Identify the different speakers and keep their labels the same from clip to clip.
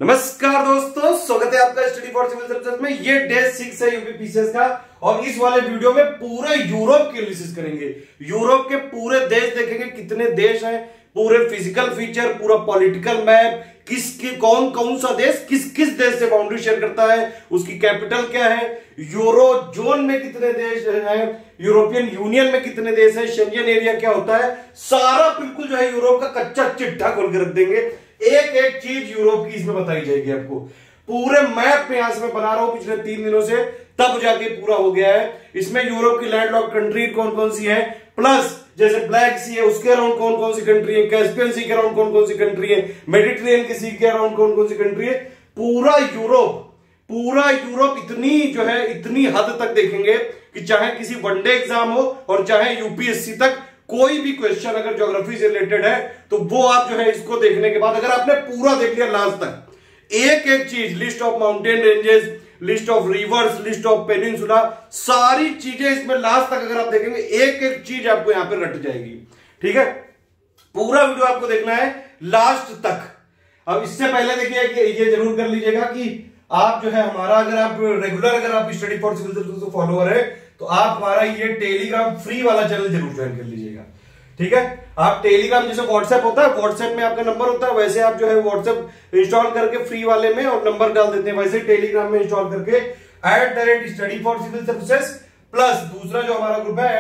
Speaker 1: नमस्कार दोस्तों, स्वागत है आपका स्टडी फॉर सिविल सर्विसेज में। ये डे 6 है यूपी पीसीएस का और इस वाले वीडियो में पूरे यूरोप की एनालिसिस करेंगे। यूरोप के पूरे देश देखेंगे, कितने देश हैं, पूरे फिजिकल फीचर, पूरा पॉलिटिकल मैप, कौन कौन सा देश किस किस देश से बाउंड्री शेयर करता है, उसकी कैपिटल क्या है, यूरो जोन में कितने देश हैं, यूरोपियन यूनियन में कितने देश हैं, शेंजन एरिया क्या होता है, सारा बिल्कुल जो है यूरोप का कच्चा चिट्ठा खोल के रख देंगे। एक एक चीज यूरोप की इसमें बताई जाएगी आपको। पूरे मैप में यहां से मैं बना रहा हूं पिछले 3 दिनों से, तब जाके पूरा हो गया है। इसमें यूरोप की लैंडलॉक्ड कंट्री कौन कौन सी है, प्लस जैसे ब्लैक सी है उसके अराउंड कौन कौन सी कंट्री है, कैस्पियन सी के अराउंड कौन कौन सी कंट्री है, मेडिटेरियन की सी के अराउंड कौन कौन सी कंट्री है। पूरा यूरोप इतनी जो है इतनी हद तक देखेंगे कि चाहे किसी वनडे एग्जाम हो और चाहे यूपीएससी तक कोई भी क्वेश्चन अगर ज्योग्राफी से रिलेटेड है तो वो आप जो है इसको देखने के बाद अगर आपने पूरा देख लिया लास्ट तक, एक एक चीज, list of mountain ranges, list of reverse, list of peninsula, सारी चीजें इसमें लास्ट तक अगर आप देखेंगे एक एक चीज आपको यहां पे रट जाएगी। ठीक है, पूरा वीडियो आपको देखना है लास्ट तक। अब इससे पहले देखिए कि ये जरूर कर लीजिएगा कि आप जो है हमारा अगर आप रेगुलर अगर आप study for civil services follower है तो आप हमारा ये टेलीग्राम फ्री वाला चैनल जरूर ज्वाइन कर लीजिएगा। ठीक है, आप टेलीग्राम जैसे व्हाट्सएप होता है, व्हाट्सएप में आपका नंबर होता है, वैसे आप जो है व्हाट्सएप इंस्टॉल करके फ्री वाले में और नंबर डाल देते हैं, वैसे टेलीग्राम में इंस्टॉल करके @study for civil services plus दूसरा जो हमारा ग्रुप है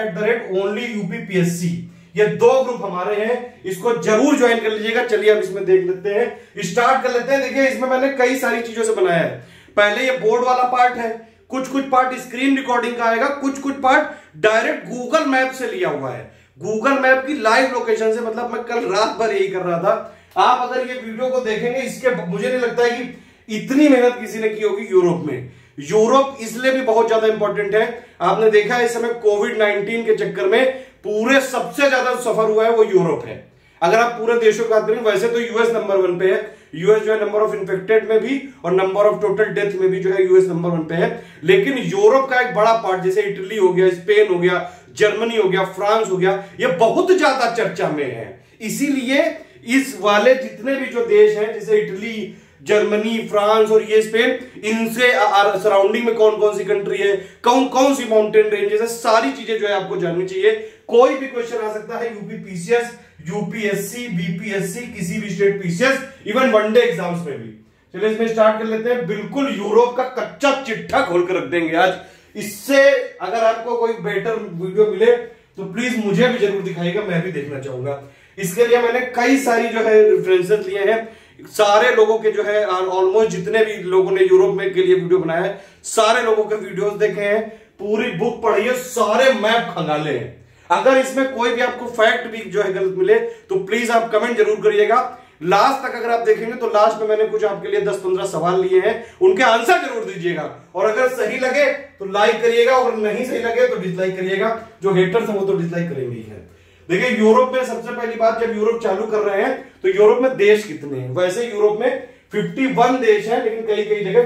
Speaker 1: @only UPPSC, ये 2 ग्रुप हमारे हैं, इसको जरूर ज्वाइन कर लीजिएगा। चलिए अब इसमें देख लेते हैं, स्टार्ट कर लेते हैं। देखिए इसमें मैंने कई सारी चीजों से बनाया है। पहले ये बोर्ड वाला पार्ट है, कुछ पार्ट स्क्रीन रिकॉर्डिंग का आएगा, कुछ पार्ट डायरेक्ट गूगल मैप से लिया हुआ है, गूगल मैप की लाइव लोकेशन से। मतलब मैं कल रात भर यही कर रहा था। आप अगर ये वीडियो को देखेंगे, इसके मुझे नहीं लगता है कि इतनी मेहनत किसी ने की होगी यूरोप में। यूरोप इसलिए भी बहुत ज्यादा इंपॉर्टेंट है, आपने देखा है इस समय कोविड-19 के चक्कर में पूरे सबसे ज्यादा सफर हुआ है वो यूरोप है। अगर आप पूरे देशों की बात करें, वैसे तो यूएस नंबर 1 पे है, यूएस जो है नंबर ऑफ इन्फेक्टेड में भी और नंबर ऑफ टोटल डेथ में भी जो है यूएस नंबर 1 पे है। लेकिन यूरोप का एक बड़ा पार्ट जैसे इटली हो गया, स्पेन हो गया, जर्मनी हो गया, फ्रांस हो गया, ये बहुत ज्यादा चर्चा में है। इसीलिए इस वाले जितने भी जो देश हैं जैसे इटली, जर्मनी, फ्रांस और ये स्पेन, इनसे सराउंडिंग में कौन कौन सी कंट्री है, कौन कौन सी माउंटेन रेंजेस है, सारी चीजें जो है आपको जाननी चाहिए। कोई भी क्वेश्चन आ सकता है यूपी पीसीएस, यूपीएससी, बीपीएससी, किसी भी state PCS, even one day exams में भी। चलिए इसमें स्टार्ट कर लेते हैं। बिल्कुल यूरोप का कच्चा चिट्ठा खोल कर रख देंगे आज। इससे अगर आपको कोई बेटर वीडियो मिले तो प्लीज मुझे भी जरूर दिखाइएगा, मैं भी देखना चाहूंगा। इसके लिए मैंने कई सारी जो है रेफरेंसेस लिए हैं, सारे लोगों के जो है ऑलमोस्ट जितने भी लोगों ने यूरोप में के लिए वीडियो बनाया है, सारे लोगों के वीडियोस देखे हैं, पूरी बुक पढ़ी है, सारे मैप खंगाले हैं। अगर इसमें कोई भी आपको फैक्ट भी जो है गलत मिले तो प्लीज आप कमेंट जरूर करिएगा। लास्ट तक अगर आप देखेंगे तो लास्ट में मैंने कुछ आपके लिए 10-15 सवाल लिए हैं, उनके आंसर जरूर दीजिएगा। और अगर सही लगे तो लाइक करिएगा और नहीं सही लगे तो डिसलाइक करिएगा। जो हेटर्स हैं वो तो डिसलाइक करेंगे ही है। देखिए यूरोप में सबसे पहली बात, जब यूरोप चालू कर रहे हैं तो यूरोप में देश कितने हैं। वैसे यूरोप में 51 देश हैं, लेकिन कई कई जगह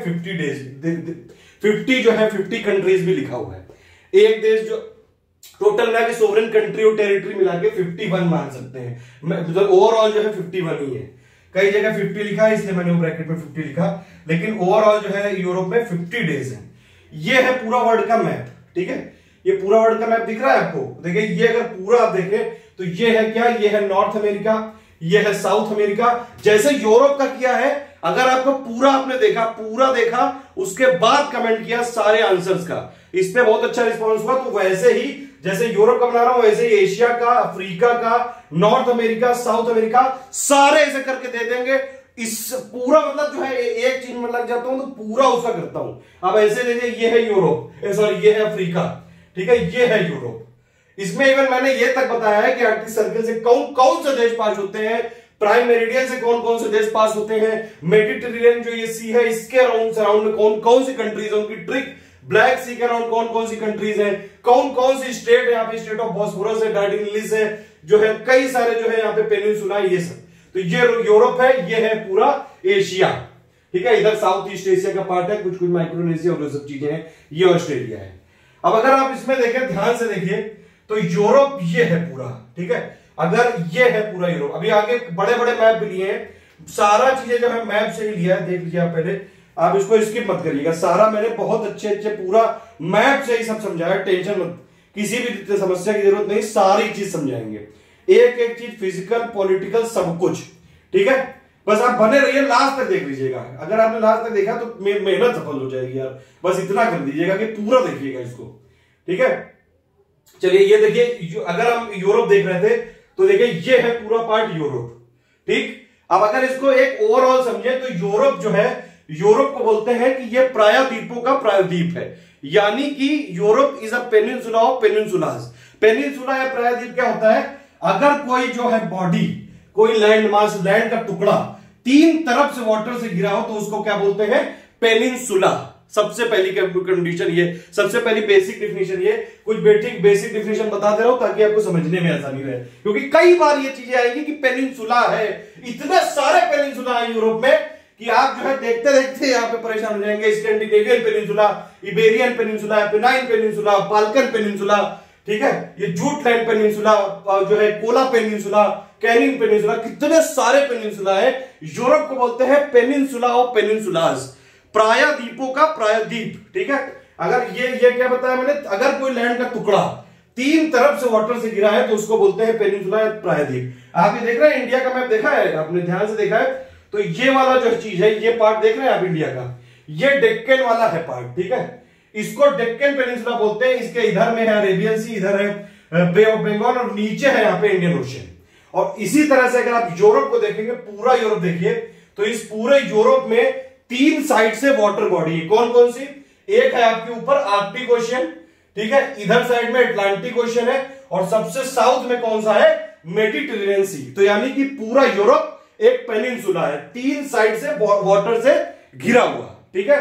Speaker 1: 50 जो है 50 कंट्रीज भी लिखा हुआ है। एक देश जो टोटल मिला के सोवरेन कंट्री और टेरिटरी मिला के 51 मान सकते हैं। ओवरऑल जो है 51 ही है, कई जगह 50 लिखा है इसलिए मैंने ब्रैकेट में 50 लिखा, लेकिन ओवरऑल जो है यूरोप में 50 डेज है। ये है पूरा वर्ल्ड का मैप। ठीक है, ये पूरा वर्ल्ड का मैप दिख रहा है आपको। देखिए ये अगर पूरा आप देखें तो ये है क्या, ये है नॉर्थ अमेरिका, ये है साउथ अमेरिका। जैसे यूरोप का किया है, अगर आपको पूरा आपने देखा, पूरा देखा, उसके बाद कमेंट किया सारे आंसर्स का, इस पे बहुत अच्छा रिस्पॉन्स हुआ। तो वैसे ही जैसे यूरोप का बना रहा हूं, वैसे ही एशिया का, अफ्रीका का, नॉर्थ अमेरिका, साउथ अमेरिका, सारे ऐसे करके दे देंगे। इस पूरा मतलब जो है एक चीज में लग जाता हूं तो पूरा उसका करता हूं। अब ऐसे देखिए, ये है यूरोप, सॉरी ये है अफ्रीका, ठीक है, ये है यूरोप। इसमें इवन मैंने ये तक बताया है कि आर्कटिक सर्कल से कौन कौन से देश पास होते हैं, प्राइम मेरिडियन से कौन कौन से देश पास होते हैं, मेडिटेरियन जो ये सी है इसके अराउंड में कौन कौन सी कंट्रीज है, उनकी ट्रिक, ब्लैक सी के अराउंड कौन कौन सी कंट्रीज हैं, कौन कौन सी स्टेट है, यहाँ पे स्टेट ऑफ बॉस्फोरस है, डार्डिनेलिस है, जो है कई सारे जो है यहाँ पे पेनिनसुला, ये सब। तो ये यूरोप है, ये है पूरा एशिया। ठीक है, इधर साउथ ईस्ट एशिया का पार्ट है, कुछ माइक्रोनेशिया और सब चीजें हैं, ये ऑस्ट्रेलिया है। अब अगर आप इसमें देखें, ध्यान से देखिए, तो यूरोप ये है पूरा। ठीक है, अगर ये है पूरा यूरोप, अभी आगे बड़े बड़े मैप भी लिए हैं, सारा चीजें जो है मैप से ही लिया है, देख लीजिए आप पहले, आप इसको स्किप मत करिएगा, सारा मैंने बहुत अच्छे पूरा मैप से ही सब समझाया, टेंशन मत, किसी भी समस्या की जरूरत नहीं, सारी चीज समझाएंगे, एक एक चीज, फिजिकल पॉलिटिकल सब कुछ, ठीक है। बस आप बने रहिए, लास्ट तक देख लीजिएगा, अगर आपने लास्ट तक देखा तो मेहनत सफल हो जाएगी यार, बस इतना कर दीजिएगा कि पूरा देखिएगा इसको, ठीक है। चलिए ये देखिए, अगर हम यूरोप देख रहे थे तो देखिए ये है पूरा पार्ट यूरोप, ठीक। अब अगर इसको एक ओवरऑल समझे तो यूरोप जो है, यूरोप को बोलते हैं कि ये प्रायद्वीपों का प्रायद्वीप है, यानी कि Europe is a peninsula of peninsulas. Peninsula या प्रायद्वीप क्या होता है, अगर कोई जो है बॉडी, कोई लैंड मास, लैंड का टुकड़ा तीन तरफ से वाटर से घिरा हो तो उसको क्या बोलते हैं, पेनिनसुला। सबसे पहली कंडीशन ये, सबसे पहली बेसिक डेफिनेशन ये, कुछ बेसिक डेफिनेशन बता दे रहा हूं ताकि आपको समझने में आसानी रहे, क्योंकि कई बार ये चीजें आएगी कि पेनिनसुला है, इतने सारे पेनिनसुला है यूरोप में कि आप जो है देखते देखते यहाँ पे परेशान हो जाएंगे। Scandinavian peninsula, Iberian peninsula, benign peninsula, Balkan peninsula, ठीक है, ये जूटलैंड पेनिनसुला, जो है कोला पेनिनसुला, कैनिंग पेनिनसुला, कितने सारे पेनिनसुला है। यूरोप को बोलते हैं पेनिनसुला ऑफ पेनिनसुलास, प्रायद्वीपों का प्रायद्वीप, ठीक है। अगर ये क्या बताया मैंने, अगर कोई लैंड का टुकड़ा तीन तरफ से वाटर से गिरा है तो उसको बोलते हैं पेनिनसुला या प्रायद्वीप। आप ये देख रहे हैं, इंडिया का मैप देखा है आपने, ध्यान से देखा है तो ये वाला जो चीज है, ये पार्ट देख रहे हैं आप इंडिया का, ये डेक्कन वाला है पार्ट, ठीक है, इसको डेक्कन पेनिनसुला बोलते हैं। इसके इधर में है अरेबियन सी, इधर है बे ऑफ बंगाल और नीचे है यहाँ पे इंडियन ओशन। और इसी तरह से अगर आप यूरोप को देखेंगे, पूरा यूरोप देखिए, तो इस पूरे यूरोप में तीन साइड से वाटर बॉडी है। कौन कौन सी, एक है आपके ऊपर आर्कटिक ओशन, ठीक है, इधर साइड में अटलांटिक ओशन है, और सबसे साउथ में कौन सा है, मेडिटेरेनियन सी। तो यानी कि पूरा यूरोप एक पेनिनसुला है, तीन साइड से वाटर से घिरा हुआ, ठीक है।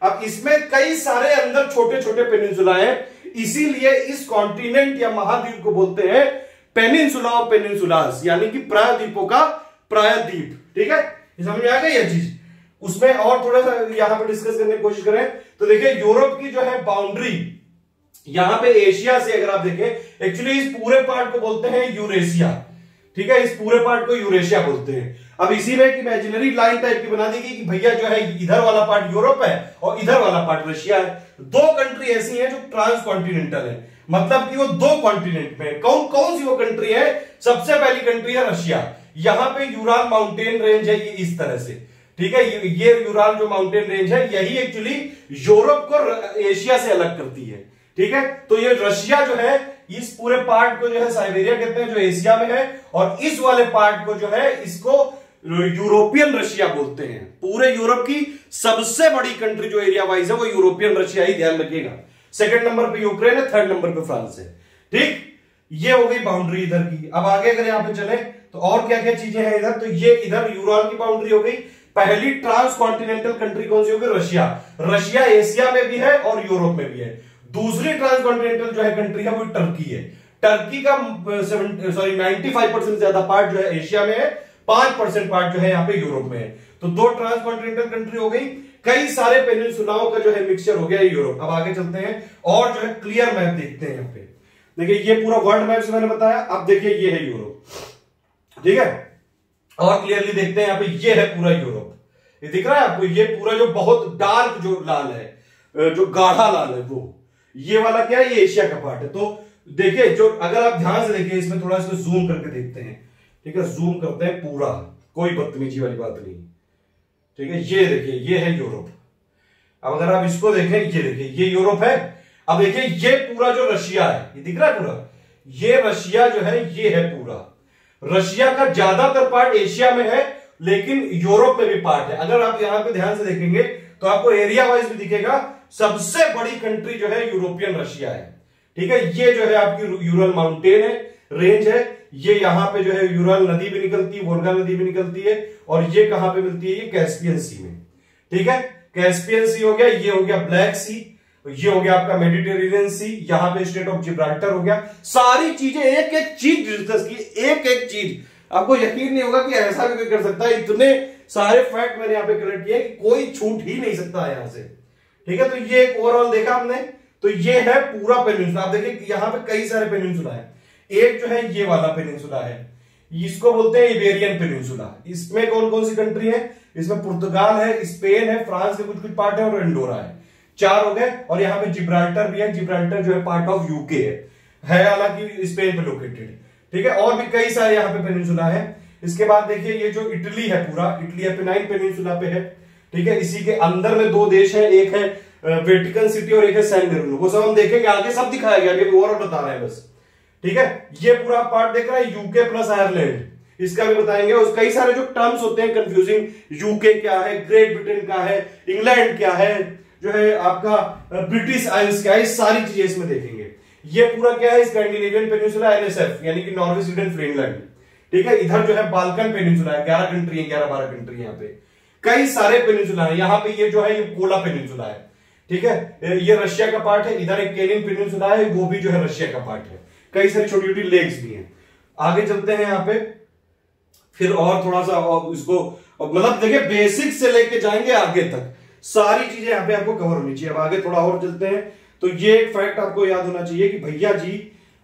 Speaker 1: अब इसमें कई सारे अंदर छोटे छोटे पेनिनसुला है, इसीलिए इस कॉन्टिनेंट या महाद्वीप को बोलते हैं पेनिनसुला ऑफ पेनिनसुलास, यानी कि प्रायद्वीपों का प्रायद्वीप, ठीक है। समझ में आ गई यह चीज। उसमें और थोड़ा सा यहां पे डिस्कस करने की कोशिश करें तो देखिए, यूरोप की जो है बाउंड्री यहां पे एशिया से अगर आप देखें, एक्चुअली इस पूरे पार्ट को बोलते हैं यूरेशिया, ठीक है, इस पूरे पार्ट को यूरेशिया बोलते हैं। अब इसी में एक इमेजिनरी लाइन टाइप की बना दी गई कि भैया जो है इधर वाला पार्ट यूरोप है और इधर वाला पार्ट रशिया है। दो कंट्री ऐसी हैं जो ट्रांस कॉन्टिनेंटल है, मतलब कि वो दो कॉन्टिनेंट में। कौन कौन सी वो कंट्री है, सबसे पहली कंट्री है रशिया, यहां पे यूराल माउंटेन रेंज है, ये इस तरह से, ठीक है, ये यूराल जो माउंटेन रेंज है यही एक्चुअली यूरोप को एशिया से अलग करती है, ठीक है। तो ये रशिया जो है इस पूरे पार्ट को जो है साइबेरिया कहते हैं, जो एशिया में है, और इस वाले पार्ट को जो है इसको यूरोपियन रशिया बोलते हैं। पूरे यूरोप की सबसे बड़ी कंट्री जो एरिया वाइज है वो यूरोपियन रशिया ही, ध्यान रखिएगा। सेकंड नंबर पे यूक्रेन है, थर्ड नंबर पे फ्रांस है, ठीक। ये हो गई बाउंड्री इधर की। अब आगे अगर यहां पे चले तो और क्या क्या चीजें हैं इधर, तो ये इधर यूराल की बाउंड्री हो गई। पहली ट्रांस कॉन्टिनेंटल कंट्री कौन सी होगी, रशिया। रशिया एशिया में भी है और यूरोप में भी है। दूसरी ट्रांस कॉन्टिनेंटल जो है कंट्री है वो टर्की है। टर्की का 95% ज्यादा पार्ट जो है एशिया में है, 5% पार्ट जो है यहाँ पे यूरोप में है। तो दो ट्रांस कॉन्टिनेंटल कंट्री हो गई, कई सारे पेनिनसुलाओं का जो है मिक्सचर हो गया यूरोप। अब आगे चलते हैं और जो है क्लियर मैप देखते हैं। यहाँ पे देखिए, ये पूरा वर्ल्ड मैप से मैंने बताया। अब देखिए ये है यूरोप, ठीक है, और क्लियरली देखते हैं यहाँ पे ये है पूरा यूरोप। ये दिख रहा है आपको, ये पूरा जो बहुत डार्क जो लाल है, जो गाढ़ा लाल है, वो ये वाला क्या है, ये एशिया का पार्ट है। तो देखिए, जो अगर आप ध्यान से देखिए, इसमें थोड़ा इसको जूम करके देखते हैं, ठीक है, जूम करते हैं पूरा, कोई बदतमीजी वाली बात नहीं, ठीक है। ये देखिए, ये है यूरोप। अब अगर आप इसको देखें, ये देखिए, ये यूरोप है। अब देखिए, ये पूरा जो रशिया है, ये दिख रहा है पूरा, ये रशिया जो है ये है पूरा। रशिया का ज्यादातर पार्ट एशिया में है, लेकिन यूरोप में भी पार्ट है। अगर आप यहां पे ध्यान से देखेंगे तो आपको एरिया वाइज भी दिखेगा, सबसे बड़ी कंट्री जो है यूरोपियन रशिया है, ठीक है। ये जो है आपकी यूरल माउंटेन है, रेंज है, ये यहां पे जो है यूरल नदी भी निकलती है, वोल्गा नदी भी निकलती है, और ये कहां पे मिलती है, ये कैस्पियन सी में, ठीक है। कैस्पियन सी हो गया, ये हो गया ब्लैक सी, ये हो गया आपका मेडिटेरेनियन सी, यहां पे स्टेट ऑफ जिब्राल्टर हो गया। सारी चीजें एक एक चीज डिस्कस की, एक एक चीज, आपको यकीन नहीं होगा कि ऐसा भी कोई कर सकता है। इतने सारे फैक्ट मैंने यहां पे कलेक्ट किए कि कोई छूट ही नहीं सकता यहां से, ठीक है। तो ये एक ओवरऑल देखा हमने, तो ये है पूरा पेनिनसुला। आप देखिए, यहां पे कई सारे पेनिनसुला है। एक जो है ये वाला पेनिनसुला है, इसको बोलते हैं इबेरियन पेनिनसुला। इसमें कौन कौन सी कंट्री है? इसमें पुर्तगाल है, स्पेन है, फ्रांस के कुछ कुछ पार्ट है और एंडोरा है। 4 हो गए। और यहाँ पे जिब्राल्टर भी है। जिब्राल्टर जो है पार्ट ऑफ यूके है हालांकि स्पेन पे लोकेटेड, ठीक है। और भी कई सारे यहाँ पे पेनिनसुला है। इसके बाद देखिए ये जो इटली है, पूरा इटली एपेनाइन पेनिनसुला पे है, ठीक है। इसी के अंदर में 2 देश है, एक है वेटिकन सिटी और एक है सैन मेरिनो। वो सब हम देखेंगे आगे, सब दिखाया गया, अभी ओवरऑल बता रहे हैं बस, ठीक है। ये पूरा पार्ट देख रहा है यूके प्लस आयरलैंड, इसका भी बताएंगे। और कई सारे जो टर्म्स होते हैं कंफ्यूजिंग, यूके क्या है, ग्रेट ब्रिटेन क्या है, इंग्लैंड क्या है, जो है आपका ब्रिटिश आइल्स क्या है, इस सारी चीजें इसमें देखेंगे। ये पूरा क्या है? स्कैंडिनेवियन पेनिनसुला एनएसएफ, यानी कि नॉर्वे, स्वीडन, फिनलैंड, ठीक है। इधर जो है बाल्कन पेनिनसुला है, 11 कंट्री है, 11-12 कंट्री यहाँ पे, कई सारे पेनिनसुला है। यहाँ पे ये जो है ये कोला पेनिनसुला है, ठीक है। ये रशिया का पार्ट है। इधर एक केनिन पेनिनसुला है, वो भी जो है रशिया का पार्ट है। कई सारी छोटी छोटी लेक्स भी हैं। आगे चलते हैं यहाँ पे, फिर और थोड़ा सा इसको मतलब देखिए बेसिक से लेके जाएंगे आगे तक, सारी चीजें यहाँ पे आपको कवर होनी चाहिए। अब आगे थोड़ा और चलते हैं, तो ये एक फैक्ट आपको याद होना चाहिए कि भैया जी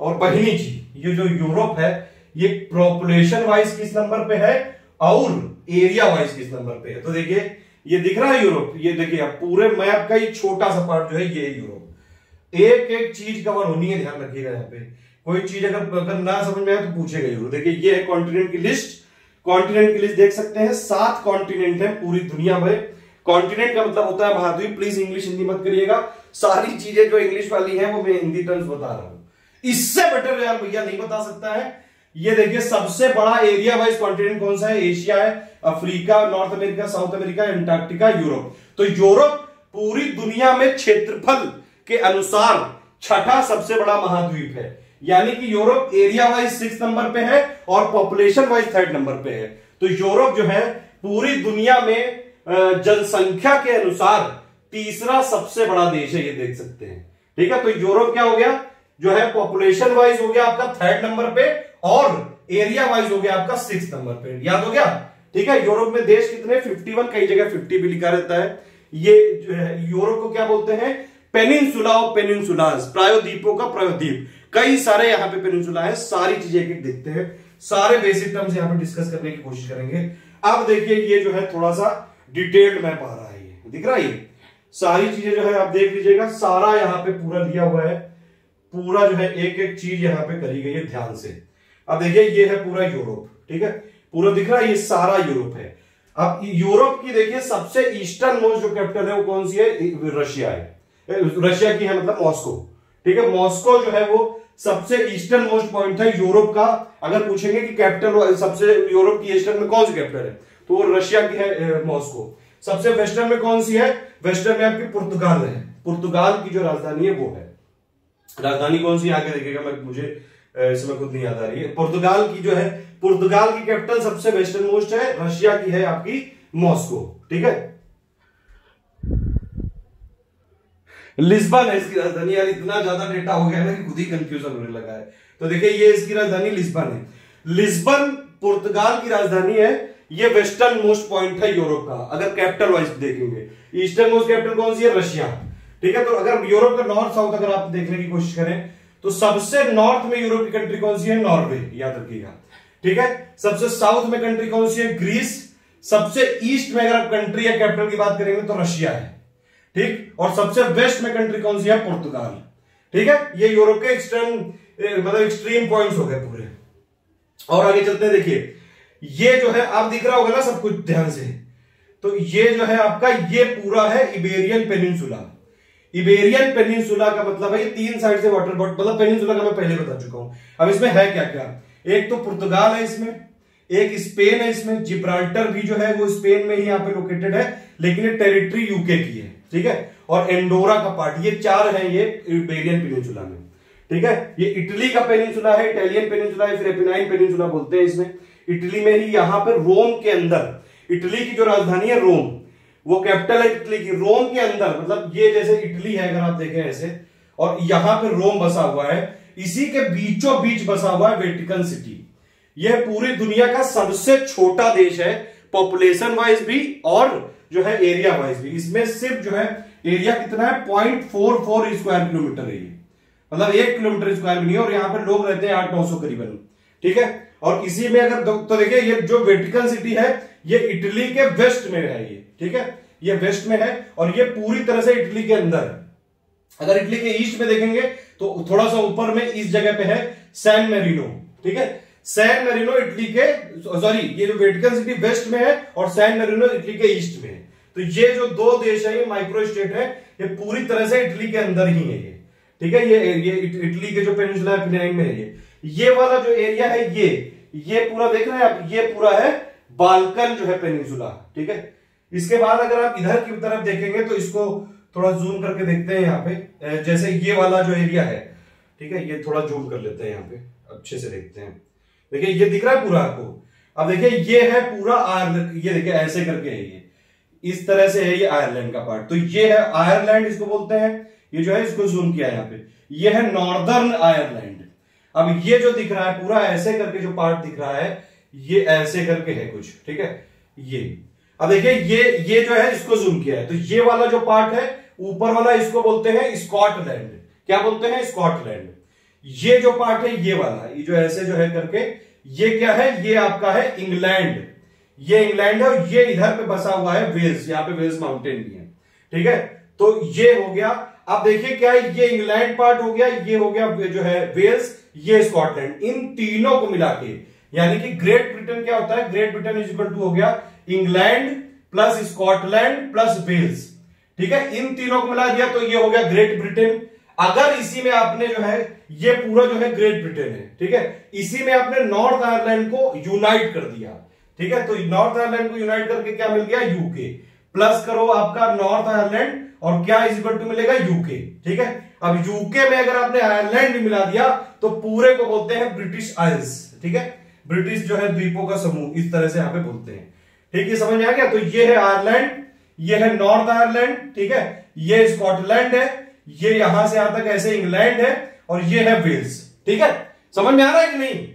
Speaker 1: और बहिनी जी, ये जो यूरोप है ये पॉपुलेशन वाइज किस नंबर पे है और एरिया वाइज किस नंबर पे है। तो देखिए ये दिख रहा है यूरोप, ये देखिए आप पूरे मैप का ये छोटा सा पार्ट जो है ये यूरोप। एक एक चीज कवर होनी है, ध्यान रखिएगा। यहाँ पे कोई चीज अगर ना समझ में आए तो पूछेगा जरूर। देखिए ये है कॉन्टिनेंट की लिस्ट, कॉन्टिनेंट की लिस्ट देख सकते हैं। 7 कॉन्टिनेंट है पूरी दुनिया में। कॉन्टिनेंट का मतलब होता है महाद्वीप। प्लीज इंग्लिश हिंदी मत करिएगा, सारी चीजें जो इंग्लिश वाली हैं वो मैं हिंदी टर्म्स बता रहा हूं, इससे बेटर यार भैया नहीं बता सकता है। ये देखिए सबसे बड़ा एरिया वाइज कॉन्टिनेंट कौन सा है? एशिया है, Africa, north America, south America, Antarctica, Europe. तो यूरोप पूरी दुनिया में क्षेत्रफल के अनुसार 6ठा सबसे बड़ा महाद्वीप है, यानी कि यूरोप एरिया वाइज 6 नंबर पे है और पॉपुलेशन वाइज 3rd नंबर पे है। तो यूरोप जो है पूरी दुनिया में जनसंख्या के अनुसार 3रा सबसे बड़ा देश है, ये देख सकते हैं, ठीक है। तो यूरोप क्या हो गया? जो है पॉपुलेशन वाइज हो गया आपका 3rd नंबर पे और एरिया वाइज हो गया आपका 6th नंबर पे। याद हो गया, ठीक है। यूरोप में देश कितने? 51, कई जगह 50 भी लिखा रहता है। ये जो है यूरोप को क्या बोलते हैं? पेनिनसुला ऑफ पेनिनसुलास, प्रायद्वीपों का प्रायद्वीप। कई सारे यहाँ पे पेनिनसुला है, सारी चीजें एक एक देखते हैं, सारे बेसिक टर्म्स यहाँ पे डिस्कस करने की कोशिश करेंगे। अब देखिए ये जो है थोड़ा सा डिटेल्ड मैप आ रहा है, ये दिख रहा है, ये सारी चीजें जो है आप देख लीजिएगा, सारा यहाँ पे पूरा दिया हुआ है, पूरा जो है एक एक चीज यहाँ पे करी गई है ध्यान से। अब देखिए ये है पूरा यूरोप, ठीक है, पूरा दिख रहा है, ये सारा यूरोप है। अब यूरोप की देखिए सबसे ईस्टर्न मोस्ट जो कैपिटल है वो कौन सी है? रशिया है, रशिया की है, मतलब मॉस्को, ठीक है। मॉस्को जो है वो सबसे ईस्टर्न मोस्ट पॉइंट है यूरोप का। अगर पूछेंगे कि कैपिटल सबसे यूरोप की ईस्टर्न में कौन सी कैपिटल है, तो वो रशिया की है मॉस्को। सबसे वेस्टर्न में कौन सी है? वेस्टर्न में आपकी पुर्तगाल है। पुर्तगाल की जो राजधानी है वो है, राजधानी कौन सी आगे देखिएगा, मैं मुझे इसमें खुद नहीं याद आ रही है। पुर्तगाल की जो है, पुर्तगाल की कैपिटल सबसे वेस्टर्न मोस्ट है, रशिया की है आपकी मॉस्को, ठीक है। लिस्बन है इसकी राजधानी। यार इतना ज्यादा डेटा हो गया ना कि खुद ही कंफ्यूजन होने लगा है। तो देखिए ये इसकी राजधानी लिस्बन है। लिस्बन पुर्तगाल की राजधानी है। ये वेस्टर्न मोस्ट पॉइंट है यूरोप का, अगर कैपिटल वाइज देखेंगे। ईस्टर्न मोस्ट कैपिटल कौन सी है? रशिया, ठीक है। तो अगर यूरोप का नॉर्थ साउथ अगर आप देखने की कोशिश करें तो सबसे नॉर्थ में यूरोप की कंट्री कौन सी है? नॉर्वे, याद रखिएगा, ठीक है। सबसे साउथ में कंट्री कौन सी है? ग्रीस। सबसे ईस्ट में अगर आप कंट्री या कैपिटल की बात करेंगे तो रशिया है, ठीक। और सबसे वेस्ट में कंट्री कौन सी है? पुर्तगाल, ठीक है। ये यूरोप के मतलब एक्सट्रीम पॉइंट्स हो गए पूरे। और आगे चलते हैं, देखिए ये जो है आप दिख रहा होगा ना सब कुछ ध्यान से, तो ये जो है आपका ये पूरा है इबेरियन पेनिनसुला। इबेरियन पेनिनसुला का मतलब है ये 3 साइड से वाटर बॉट, मतलब पेनिनसुला का मैं पहले बता चुका हूं। अब इसमें है क्या क्या? एक तो पुर्तगाल है इसमें, एक स्पेन है इसमें, जिब्राल्टर भी जो है वो स्पेन में ही यहाँ पे लोकेटेड है, लेकिन ये टेरिटरी यूके की है, ठीक है। और एंडोरा का पार्ट, ये 4 है ये इबेरियन पेनिनसुला में, ठीक है। ये इटली का पेनिनसुला है, इटालियन पेनिनसुला है, फिर एपेनाइन पेनिनसुला बोलते हैं इसमें। इटली में ही यहाँ पर रोम के अंदर, इटली की जो राजधानी है रोम, वो कैपिटल है इटली की, रोम के अंदर, मतलब ये जैसे इटली है अगर आप देखें ऐसे, और यहां पे रोम बसा हुआ है, इसी के बीचों बीच बसा हुआ है वेटिकन सिटी। यह पूरी दुनिया का सबसे छोटा देश है, पॉपुलेशन वाइज भी और जो है एरिया वाइज भी। इसमें सिर्फ जो है एरिया कितना है? 0.44 स्क्वायर किलोमीटर है ये, मतलब 1 किलोमीटर स्क्वायर भी नहीं है। और यहाँ पे लोग रहते हैं 800-900 करीबन, ठीक है। और इसी में अगर तो देखिए ये जो वेटिकन सिटी है ये इटली के वेस्ट में है, ये ठीक है, ये वेस्ट में है और ये पूरी तरह से इटली के अंदर है। अगर इटली के ईस्ट में देखेंगे तो थोड़ा सा ऊपर में इस जगह पे है सैन मेरिनो, ठीक है, सैन मेरिनो इटली के, सॉरी ये जो वेटिकन सिटी वेस्ट में है और सैन मेरिनो इटली के ईस्ट में है। तो ये जो दो देश है, ये माइक्रो स्टेट है, ये पूरी तरह से इटली के अंदर ही है ये, ठीक है। ये इटली के जो पेनिनसुला पेनिनसुला में है ये वाला जो एरिया है ये पूरा देख रहे हैं आप, ये पूरा है बाल्कन जो है पेनिनसुला, ठीक है। इसके बाद अगर आप इधर की तरफ देखेंगे तो इसको थोड़ा जूम करके देखते हैं यहाँ पे, जैसे ये वाला जो एरिया है, ठीक है, ये थोड़ा जूम कर लेते हैं यहाँ पे, अच्छे से देखते हैं। देखिए ये दिख रहा है पूरा आपको। अब देखिए ये है पूरा आयरलैंड, ये देखिए ऐसे करके है, ये इस तरह से है, ये आयरलैंड का पार्ट। तो ये है आयरलैंड इसको बोलते हैं, ये जो है इसको जूम किया यहाँ पे, ये है नॉर्दर्न आयरलैंड। अब ये जो दिख रहा है पूरा ऐसे करके जो पार्ट दिख रहा है ये ऐसे करके है कुछ, ठीक है। ये अब देखिए ये जो है इसको जूम किया है, तो ये वाला जो पार्ट है ऊपर वाला इसको बोलते हैं स्कॉटलैंड। क्या बोलते हैं? स्कॉटलैंड। ये जो पार्ट है ये वाला, ये जो ऐसे जो है करके, ये क्या है? ये आपका है इंग्लैंड। ये इंग्लैंड है और ये इधर पे बसा हुआ है वेल्स, यहाँ पे वेल्स माउंटेन भी है, ठीक है। तो ये हो गया। अब देखिए क्या है, ये इंग्लैंड पार्ट हो गया, ये हो गया जो है वेल्स, ये स्कॉटलैंड। इन तीनों को मिला के यानी कि ग्रेट ब्रिटेन क्या होता है? Great Britain is equal to हो गया England plus Scotland plus Wales, ठीक है। इन तीनों को मिला दिया तो ये हो गया ग्रेट ब्रिटेन। अगर इसी में आपने जो है ये पूरा जो है ग्रेट ब्रिटेन है, ठीक है, इसी में आपने नॉर्थ आयरलैंड को यूनाइट कर दिया, ठीक है। तो नॉर्थ आयरलैंड को यूनाइट करके क्या मिल गया? यूके। प्लस करो आपका नॉर्थ आयरलैंड और क्या इज इक्वल टू मिलेगा? यूके, ठीक है। अब यूके में अगर आपने आयरलैंड भी मिला दिया तो पूरे को बोलते हैं ब्रिटिश आइल्स, ठीक है। ब्रिटिश जो है द्वीपों का समूह, इस तरह से यहां पे बोलते हैं, ठीक है। समझ में आ गया? तो ये है आयरलैंड, ये है नॉर्थ आयरलैंड, ठीक है, ये स्कॉटलैंड है, ये यहां से यहां तक ऐसे इंग्लैंड है और ये है वेल्स, ठीक है। समझ में आ रहा है कि नहीं?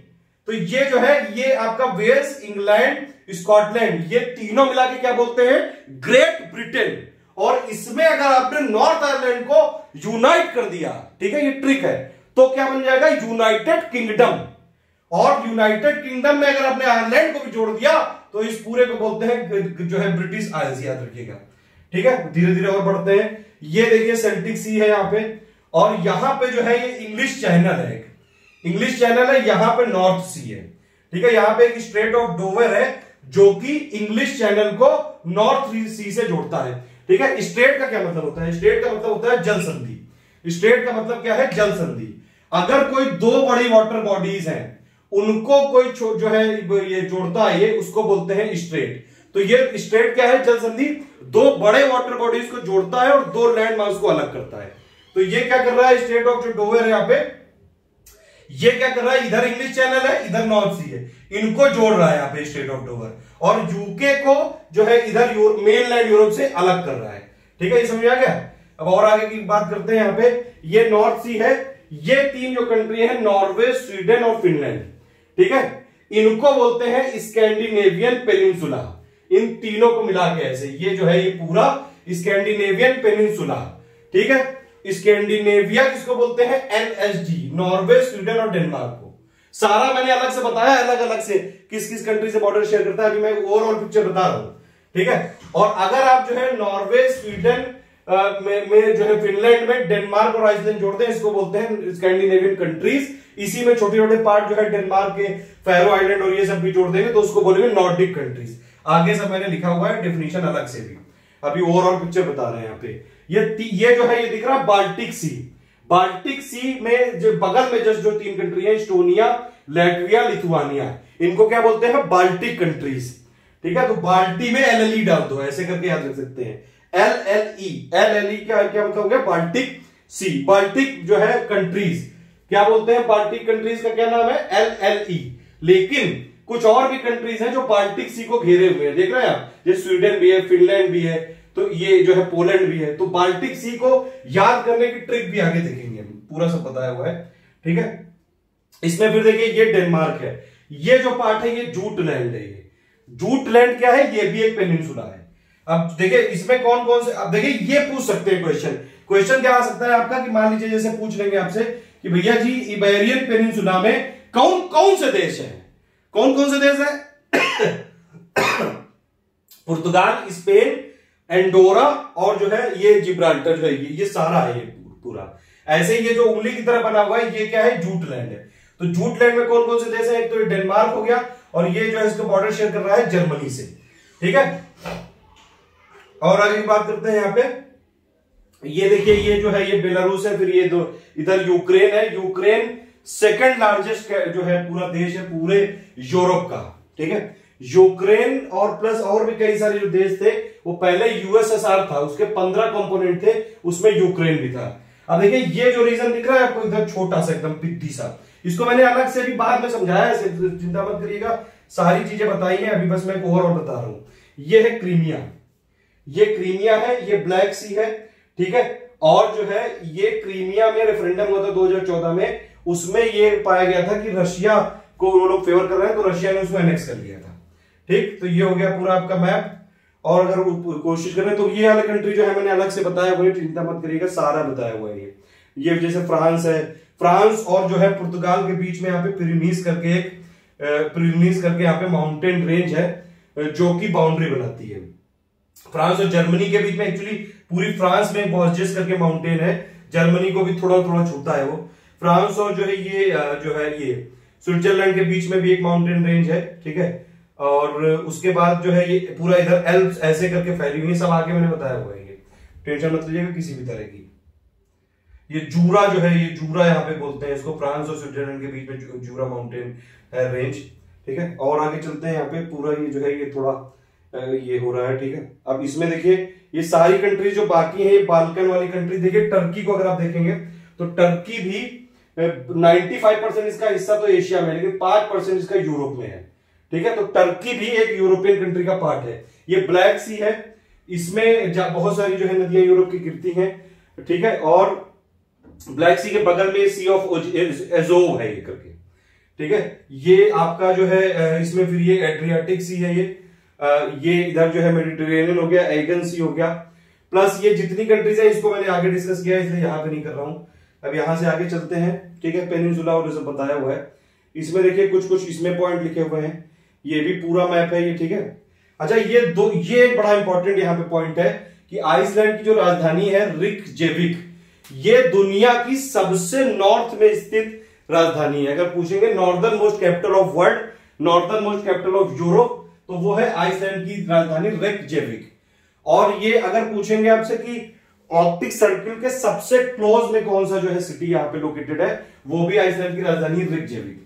Speaker 1: तो ये जो है ये आपका वेल्स, इंग्लैंड, स्कॉटलैंड, ये तीनों मिला के क्या बोलते हैं? Great Britain. और इसमें अगर आपने नॉर्थ आयरलैंड को यूनाइट कर दिया, ठीक है, ये ट्रिक है, तो क्या बन जाएगा? United kingdom. और यूनाइटेड किंगडम में अगर आपने आयरलैंड को भी जोड़ दिया तो इस पूरे को बोलते हैं जो है ब्रिटिश आइल्स, याद रखिएगा, ठीक है। धीरे धीरे और बढ़ते हैं। ये देखिए सेल्टिक सी है यहां पे, और यहां पे जो है ये इंग्लिश चैनल है, इंग्लिश चैनल है, यहां पे नॉर्थ सी है, ठीक है। यहां पे एक स्ट्रेट ऑफ डोवर है जो कि इंग्लिश चैनल को नॉर्थ सी से जोड़ता है, ठीक है। स्ट्रेट का क्या मतलब होता है? स्ट्रेट का मतलब होता है जल संधि। स्ट्रेट का मतलब क्या है? जल संधि। अगर कोई दो बड़ी वाटर बॉडीज हैं उनको कोई जो है ये जोड़ता है, ये उसको बोलते हैं स्ट्रेट। तो ये स्ट्रेट क्या है? जल संधि। दो बड़े वाटर बॉडीज को जोड़ता है और दो लैंड मास को अलग करता है। तो ये क्या कर रहा है? स्ट्रेट ऑफ जो डोवर है यहां पे, ये क्या कर रहा है? इधर इंग्लिश चैनल है, इधर नॉर्थ सी है, इनको जोड़ रहा है यहां पे स्ट्रेट ऑफ डोवर, और यूके को जो है इधर मेन लैंड यूरोप से अलग कर रहा है, ठीक है। ये समझ आ गया? अब और आगे की बात करते हैं। यहां पे ये नॉर्थ सी है, ये तीन जो कंट्री है नॉर्वे, स्वीडन और फिनलैंड, ठीक है, इनको बोलते हैं स्कैंडिनेवियन पेनिनसुला। इन तीनों को मिला के ऐसे ये जो है ये पूरा स्कैंडिनेवियन पेनिनसुला, ठीक है। स्कैंडिनेविया किसको बोलते हैं? एनएसडी, नॉर्वे, स्वीडन और डेनमार्क को। सारा मैंने अलग से बताया, अलग अलग से किस किस कंट्री से बॉर्डर शेयर करता है, अभी मैं ओवरऑल पिक्चर बता रहा हूं, ठीक है। और अगर आप जो है नॉर्वे, स्वीडन में जो है फिनलैंड में डेनमार्क और आइसलैंड जोड़ते हैं, इसको बोलते हैं स्कैंडिनेवियन कंट्रीज। इसी में छोटे छोटे पार्ट जो है डेनमार्क के, फैरो आइलैंड और ये सब भी जोड़ देंगे तो उसको बोलेंगे नॉर्डिक कंट्रीज। आगे सब मैंने लिखा हुआ है डेफिनेशन अलग से भी, अभी ओवरऑल पिक्चर बता रहे हैं यहाँ पे। ये जो है ये दिख रहा है बाल्टिक सी। बाल्टिक सी में जो बगल में जस्ट जो तीन कंट्री है, एस्टोनिया, लैटविया, लिथुआनिया, इनको क्या बोलते हैं? बाल्टिक कंट्रीज, ठीक है। तो बाल्टी में एलएलई डाल दो, ऐसे करके याद रख सकते हैं, एलएलई क्या मतलब हो गया? बाल्टिक सी। बाल्टिक जो है कंट्रीज क्या बोलते हैं? बाल्टिक कंट्रीज का क्या नाम है? एलएलई। लेकिन कुछ और भी कंट्रीज हैं जो बाल्टिक सी को घेरे हुए हैं, देख रहे हैं आप, ये स्वीडन भी है, फिनलैंड भी है, तो ये जो है पोलैंड भी है। तो बाल्टिक सी को याद करने की ट्रिक भी आगे देखेंगे, पूरा सब बताया हुआ है, ठीक है। इसमें फिर देखिए ये डेनमार्क है, ये जो पार्ट है ये जूटलैंड है। ये जूटलैंड क्या है? ये भी एक पेनिनसुला है। अब देखिए इसमें कौन कौन से, अब देखिए ये पूछ सकते हैं क्वेश्चन क्या आ सकता है आपका कि मान लीजिए जैसे पूछ लेंगे आपसे कि भैया जी इबेरियन पेनिनसुला में कौन कौन से देश हैं, कौन कौन से देश है? पुर्तगाल, स्पेन, एंडोरा और जो है ये जिब्राल्टर जो है ये सारा है ये पूरा। ऐसे ये जो उंगली की तरह बना हुआ है ये क्या है? जूटलैंड है। तो जूटलैंड में कौन कौन से देश है? एक तो डेनमार्क हो गया और ये जो है इसका बॉर्डर शेयर कर रहा है जर्मनी से, ठीक है। और आगे की बात करते हैं यहाँ पे, ये देखिए ये जो है ये बेलारूस है, फिर ये दो इधर यूक्रेन है। यूक्रेन सेकंड लार्जेस्ट जो है पूरा देश है पूरे यूरोप का, ठीक है। यूक्रेन और प्लस और भी कई सारे जो देश थे वो पहले यूएसएसआर था, उसके 15 कंपोनेंट थे, उसमें यूक्रेन भी था। अब देखिए ये जो रीजन दिख रहा है आपको इधर छोटा सा एकदम पिद्दी सा, इसको मैंने अलग से भी बाद में समझाया है, चिंता मत करिएगा, सारी चीजें बताई हैं, अभी बस मैं और बता रहा हूं। ये है क्रीमिया, ये क्रीमिया है, ये ब्लैक सी है, ठीक है। और जो है ये क्रीमिया में रेफरेंडम हुआ था 2014 में, उसमें ये पाया गया था कि रशिया को वो लोग फेवर कर रहे हैं, तो रशिया ने उसको एनेक्स कर लिया था, ठीक। तो ये हो गया पूरा आपका मैप। और अगर कोशिश करें तो ये वाले कंट्री जो है मैंने अलग से बताया हुआ है, चिंता मत करिएगा, सारा बताया हुआ है। ये जैसे फ्रांस है, फ्रांस और जो है पुर्तगाल के बीच में यहाँ पे पिरेनीज करके यहाँ पे माउंटेन रेंज है जो कि बाउंड्री बनाती है। फ्रांस और जर्मनी के बीच में एक्चुअली पूरी फ्रांस में बॉर्जेस करके माउंटेन है, जर्मनी को भी थोड़ा थोड़ा छूता है वो। फ्रांस और जो है ये स्विट्जरलैंड के बीच में भी एक माउंटेन रेंज है, ठीक है। और उसके बाद जो है ये पूरा इधर एल्प्स ऐसे करके फैली हुई है, सब आगे मैंने बताया हुआ है, ये टेंशन मत लीजिएगा किसी भी तरह की। ये जूरा जो है, ये जूरा यहाँ पे बोलते हैं इसको, फ्रांस और स्विट्जरलैंड के बीच में जूरा माउंटेन है रेंज, ठीक है। और आगे चलते हैं, यहाँ पे पूरा ये जो है ये थोड़ा ये हो रहा है, ठीक है। अब इसमें देखिए ये सारी कंट्री जो बाकी है, ये बाल्कन वाली कंट्री, देखिए टर्की को अगर आप देखेंगे तो टर्की भी 95% इसका हिस्सा तो एशिया में है, लेकिन 5% इसका यूरोप में है, ठीक है। तो टर्की भी एक यूरोपियन कंट्री का पार्ट है। ये ब्लैक सी है, इसमें बहुत सारी जो है नदियां यूरोप की गिरती हैं, ठीक है। और ब्लैक सी के बगल में सी ऑफ एजोव है ये करके, ठीक है। ये आपका जो है इसमें फिर ये एड्रियाटिक सी है, ये इधर जो है मेडिटेरेनियन हो गया, एगन सी हो गया, प्लस ये जितनी कंट्रीज है इसको मैंने आगे डिस्कस किया है इसलिए यहां पे नहीं कर रहा हूं। अब यहां से आगे चलते हैं, ठीक है। पेनिनसुला और सब बताया हुआ है, इसमें देखिए कुछ इसमें पॉइंट लिखे हुए हैं, ये भी पूरा मैप है ये, ठीक है। अच्छा ये एक बड़ा इंपॉर्टेंट यहाँ पे पॉइंट है कि आइसलैंड की जो राजधानी है रिकजेविक, ये दुनिया की सबसे नॉर्थ में स्थित राजधानी है। अगर पूछेंगे northern most capital of world, northern most capital of Europe, तो वो है आइसलैंड की राजधानी रिकजेविक। और ये अगर पूछेंगे आपसे कि आर्कटिक सर्किल के सबसे क्लोज में कौन सा जो है सिटी यहाँ पे लोकेटेड है, वो भी आइसलैंड की राजधानी रिकजेविक,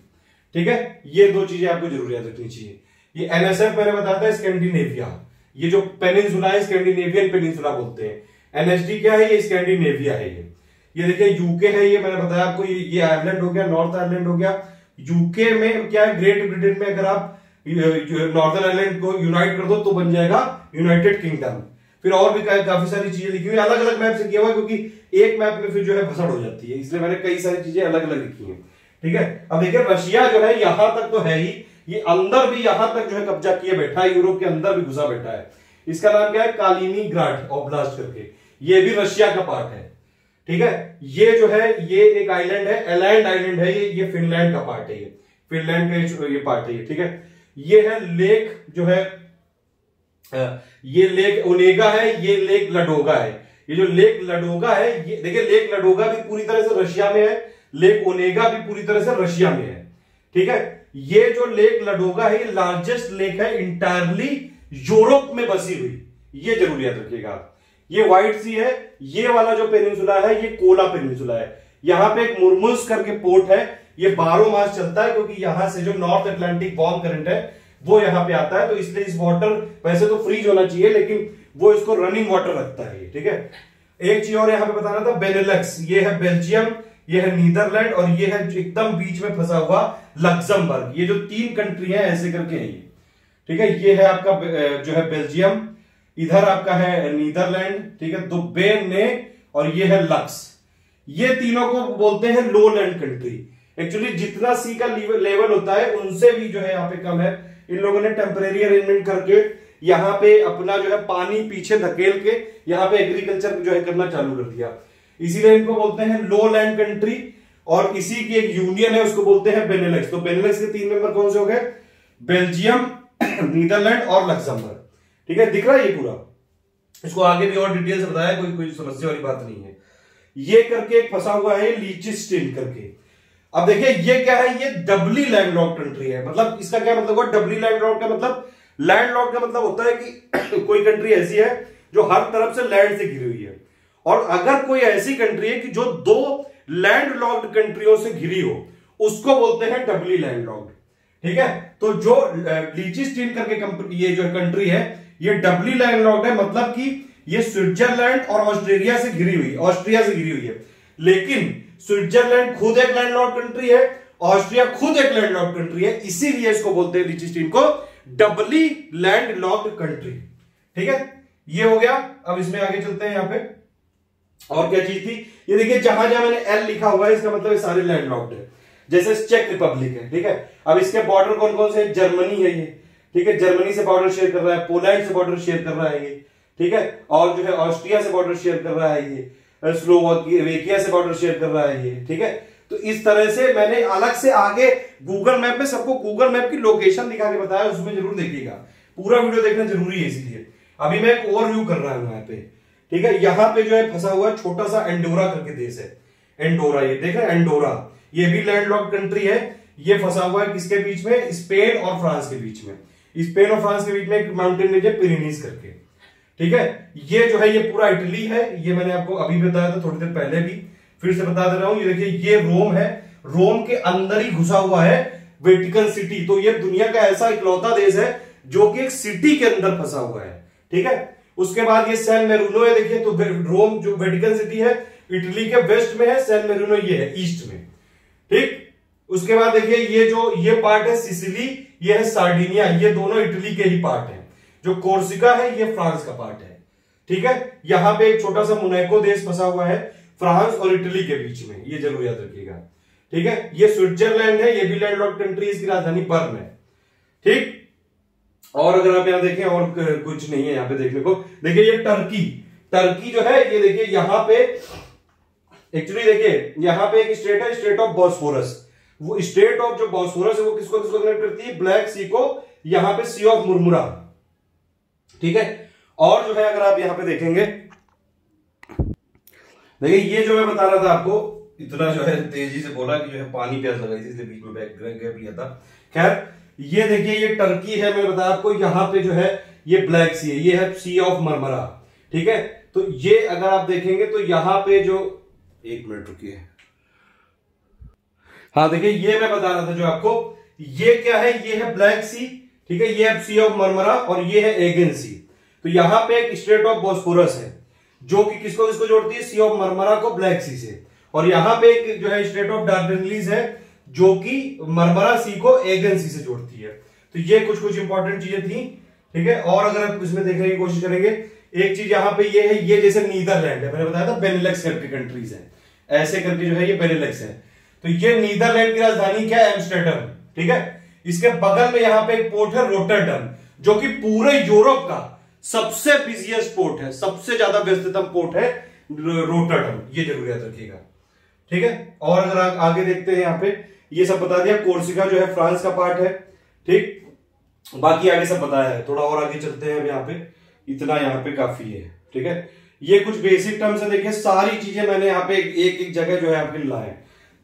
Speaker 1: ठीक है। ये दो चीजें आपको जरूर याद रखनी चाहिए। ये एनएसएफ मैंने बताया था स्कैंडिनेविया, ये जो पेनिनसुला है स्कैंडिनेवियन पेनिनसुला बोलते हैं। एनएसडी क्या है? ये स्कैंडिनेविया है। ये देखिए यूके है, ये मैंने बताया आपको, ये आयरलैंड हो गया, नॉर्थ आयरलैंड हो गया। यूके में क्या है, ग्रेट ब्रिटेन में अगर आप नॉर्दर्न आयरलैंड को यूनाइट कर दो तो बन जाएगा यूनाइटेड किंगडम। फिर और भी काफी सारी चीजें लिखी हुई, अलग अलग मैप से किया हुआ, क्योंकि एक मैप में फिर जो है भसड़ हो जाती है, इसलिए मैंने कई सारी चीजें अलग अलग लिखी हैं, ठीक है। अब देखिए रशिया जो है यहां तक तो है ही, ये अंदर भी यहां तक जो है कब्जा किए बैठा है, यूरोप के अंदर भी घुसा बैठा है। इसका नाम क्या है? कालिनिंग्राड ऑब्लास्ट करके, ये भी रशिया का पार्ट है, ठीक है। ये जो है ये एक आइलैंड है, एलैंड आइलैंड है, ये फिनलैंड का पार्ट है, ये फिनलैंड का ये पार्ट है, ठीक है। ये है लेक जो है, ये लेक ओनेगा है, ये लेक लडोगा है। ये जो लेक लडोगा है, ये देखिए लेक लडोगा भी पूरी तरह से रशिया में है, लेक ओनेगा भी पूरी तरह से रशिया में है, ठीक है। ये जो लेक लडोगा है ये लार्जेस्ट लेक है इंटायरली यूरोप में बसी हुई, ये जरूर याद रखिएगा। ये व्हाइट सी है, ये वाला जो पेनिनसुला है ये कोला पेनिनसुला है। यहां पे एक मुर्मुस करके पोर्ट है, ये 12 मास चलता है, क्योंकि यहां से जो नॉर्थ अटलांटिक वार्म करंट है वो यहां पे आता है, तो इसलिए इस वाटर वैसे तो फ्रीज होना चाहिए, लेकिन वो इसको रनिंग वाटर रखता है, ठीक है। एक चीज और यहां पे बताना था, बेनेलक्स, ये है बेल्जियम, ये है नीदरलैंड, और ये है एकदम बीच में फंसा हुआ लक्समबर्ग। ये जो 3 कंट्री है ऐसे करके है ये, ठीक है। ये है आपका जो है बेल्जियम, इधर आपका है नीदरलैंड, ठीक है, दो बेने, और ये है लक्स। ये तीनों को बोलते हैं लो लैंड कंट्री। एक्चुअली जितना सी का लेवल होता है उनसे भी जो है यहाँ पे कम है। इन लोगों ने टेम्परेरी अरेंजमेंट करके यहाँ पे अपना जो है पानी पीछे धकेल के यहाँ पे एग्रीकल्चर जो है करना चालू कर दिया, इसीलिए इनको बोलते हैं लो लैंड कंट्री। और इसी की एक यूनियन है, उसको बोलते हैं बेनेलक्स। तो बेनेलक्स के 3 मेंबर कौन से हो गए? बेल्जियम, नीदरलैंड और लक्समबर्ग। ठीक है, दिख रहा है ये पूरा। इसको आगे भी और डिटेल से बताया, कोई समस्या वाली बात नहीं है। ये करके एक फंसा हुआ है लीचेनस्टाइन करके। अब देखिए ये क्या है, ये डबली लैंडलॉक्ड कंट्री है। मतलब इसका क्या मतलब हुआ, डबली लैंडलॉक्ड का मतलब, लैंडलॉक्ड का मतलब होता है कि कोई कंट्री ऐसी है जो हर तरफ से लैंड से घिरी हुई है, और अगर कोई ऐसी कंट्री है कि जो दो लैंडलॉक्ड कंट्रियों से घिरी हो, उसको बोलते हैं डबली लैंडलॉक्ड। ठीक है, तो जो लीचेनस्टाइन करके ये जो कंट्री है ये डबली लैंडलॉक्ड है, मतलब कि ये स्विट्जरलैंड और ऑस्ट्रेलिया से घिरी हुई, ऑस्ट्रिया से घिरी हुई है। लेकिन स्विट्जरलैंड खुद एक लैंडलॉक्ड कंट्री है, ऑस्ट्रिया खुद एक लैंडलॉक्ड कंट्री है, इसीलिए इसको बोलते हैं लीचेनस्टाइन को डबली लैंडलॉक्ड कंट्री। ठीक है, ये हो गया। अब इसमें आगे चलते हैं। यहां पे और क्या चीज थी, ये देखिए जहां जहां मैंने एल लिखा हुआ है इसका मतलब ये सारे लैंडलॉक्ड है। जैसे चेक रिपब्लिक है, ठीक है, अब इसके बॉर्डर कौन कौन से, जर्मनी है ये, ठीक है, जर्मनी से बॉर्डर शेयर कर रहा है, पोलैंड से बॉर्डर शेयर कर रहा है ये, ठीक है, और जो है ऑस्ट्रिया से बॉर्डर शेयर कर रहा है ये, स्लोवाकिया से बॉर्डर शेयर कर रहा है ये। ठीक है, तो इस तरह से मैंने अलग से आगे गूगल मैप में सबको गूगल मैप की लोकेशन दिखा के बताया, उसमें जरूर देखिएगा, पूरा वीडियो देखना जरूरी है। इसलिए अभी मैं एक ओवरव्यू कर रहा हूं यहाँ पे। ठीक है, यहां पे जो है फंसा हुआ छोटा सा एंडोरा करके देश है, एंडोरा, ये देख रहे हैं एंडोरा, ये भी लैंडलॉक्ड कंट्री है। ये फंसा हुआ है किसके बीच में, स्पेन और फ्रांस के बीच में। स्पेन और फ्रांस के बीच में एक माउंटेन रेंज है पिरेनीज करके। ठीक है, ये जो है ये पूरा इटली है, ये मैंने आपको अभी बताया था थोड़ी देर पहले भी, फिर से बता दे रहा हूं। ये देखिए ये रोम है, रोम के अंदर ही घुसा हुआ है वेटिकन सिटी। तो ये दुनिया का ऐसा इकलौता देश है जो कि एक सिटी के अंदर फंसा हुआ है। ठीक है, उसके बाद ये सैन मेरिनो है, देखिए तो रोम जो वेटिकन सिटी है इटली के वेस्ट में है, सैन मेरिनो ये है ईस्ट में। ठीक, उसके बाद देखिए ये पार्ट है सिसिली, ये है सार्डिनिया, ये दोनों इटली के ही पार्ट है। जो कोर्सिका है ये फ्रांस का पार्ट है। ठीक है, यहां पे एक छोटा सा मोनाको देश फंसा हुआ है फ्रांस और इटली के बीच में, ये जरूर याद रखिएगा। ठीक है, ये स्विट्जरलैंड है, ये भी लैंडलॉक्ड कंट्री, इसकी राजधानी बर्न है। ठीक, और अगर आप यहां देखें और कुछ नहीं है यहां पे देखने को, देखिए ये टर्की, टर्की जो है ये देखिए यहां पे एक्चुअली देखिए यहां पे एक स्टेट है, स्टेट ऑफ बॉस्फोरस। वो स्टेट ऑफ जो बॉस्फोरस है वो किसको किसको कनेक्ट करती है, ब्लैक सी को, यहां पे सी ऑफ मुरमुरा। ठीक है, और जो है अगर आप यहां पे देखेंगे, देखिए ये जो मैं बता रहा था आपको, इतना जो है तेजी से बोला कि जो है पानी प्यास लगाई थी इसलिए बीच में गैप लिया था। खैर ये देखिए ये टर्की है, मैं बताया आपको, यहां पे जो है ये ब्लैक सी है, ये है सी ऑफ मरमरा। ठीक है, तो ये अगर आप देखेंगे तो यहां पे जो, एक मिनट रुकिए, हाँ देखिए ये मैं बता रहा था जो आपको, ये क्या है, ये है ब्लैक सी, ठीक है, ये है सी ऑफ मरमरा और ये है एगेन सी। तो यहां पे एक स्टेट ऑफ बॉस्फोरस है जो कि किसको किसको जोड़ती है, सी ऑफ मरमरा को ब्लैक सी से, और यहां पे एक जो है स्टेट ऑफ डार्डेनलीज है जो कि मरमरा सी को एगेन सी से जोड़ती है। तो ये कुछ इंपॉर्टेंट चीजें थी। ठीक है, और अगर आप इसमें देखने की कोशिश करेंगे, एक चीज यहां पे ये है, ये जैसे नीदरलैंड है, मैंने बताया था बेनेलक्स करके कंट्रीज है, ऐसे करके जो है ये बेनेलक्स है। तो ये नीदरलैंड की राजधानी क्या है, एम्स्टर्डम। ठीक है, इसके बगल में यहां पे एक पोर्ट है रोटरडम, जो कि पूरे यूरोप का सबसे बिजिएस्ट पोर्ट है, सबसे ज्यादा व्यस्ततम पोर्ट है रोटरडम, ये जरूर याद रखिएगा। ठीक है, और अगर आप आगे देखते हैं यहां पे, ये सब बता दिया, कोर्सिका जो है फ्रांस का पार्ट है। ठीक, बाकी आगे सब बताया है, थोड़ा और आगे चलते हैं। यहाँ पे इतना यहाँ पे काफी है। ठीक है, ये कुछ बेसिक टर्म्स है, देखिए सारी चीजें मैंने यहाँ पे एक एक जगह जो है आपके लाए,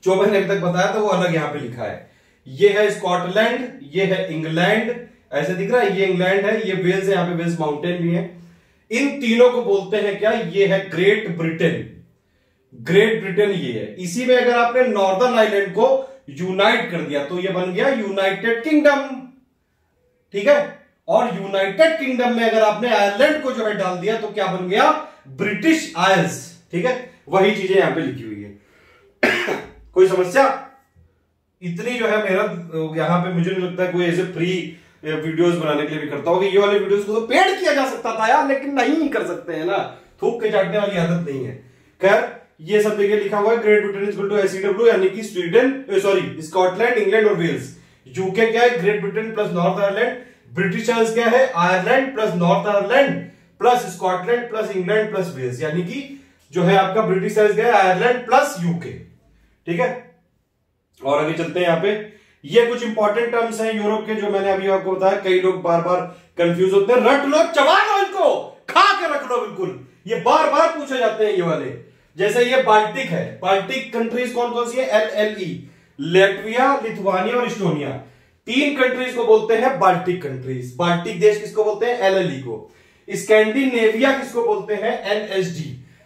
Speaker 1: जो मैंने अभी तक बताया था वो अलग यहाँ पे लिखा है। ये है स्कॉटलैंड, ये है इंग्लैंड, ऐसे दिख रहा है, ये इंग्लैंड है, ये वेल्स है, यहाँ पे वेल्स माउंटेन भी है। इन तीनों को बोलते हैं क्या, ये है ग्रेट ब्रिटेन। ग्रेट ब्रिटेन ये है। इसी में अगर आपने नॉर्दर्न आइलैंड को यूनाइट कर दिया तो ये बन गया यूनाइटेड किंगडम। ठीक है, और यूनाइटेड किंगडम में अगर आपने आयरलैंड को जो है डाल दिया तो क्या बन गया, ब्रिटिश आयल्स। ठीक है, वही चीजें यहां पे लिखी हुई है। कोई समस्या, इतनी जो है मेहनत यहां पे मुझे नहीं लगता कोई ऐसे फ्री वीडियोस बनाने के लिए भी करता होगा। ये वाले वीडियोस को तो पेड किया जा सकता था यार, लेकिन नहीं कर सकते हैं ना, थूक के चाटने वाली आदत नहीं है। खैर ये सब देखिए लिखा हुआ है, Great Britain equal to SEW, यानी कि स्वीडन, सॉरी स्कॉटलैंड, इंग्लैंड और वेल्स। यूके क्या है, Great Britain plus North Ireland. British Isles क्या है, Ireland plus North Ireland plus Scotland plus England plus Wales, यानी कि जो है आपका ब्रिटिश आइल्स क्या है, आयरलैंड प्लस यूके। ठीक है, और आगे चलते हैं। यहाँ पे ये कुछ इंपॉर्टेंट टर्म्स हैं यूरोप के जो मैंने अभी आपको बताया, कई लोग बार बार कंफ्यूज होते हैं। रट लो, चबा लो इनको, खा के रख लो बिल्कुल, ये बार बार पूछे जाते हैं ये वाले। जैसे ये बाल्टिक है, बाल्टिक कंट्रीज कौन कौन सी है? LLE, लैटविया, लिथुआनिया और इस्टोनिया, 3 कंट्रीज को बोलते हैं बाल्टिक कंट्रीज। बाल्टिक देश किसको बोलते हैं? LLE को। स्कैंडिनेविया किसको बोलते हैं? NSD,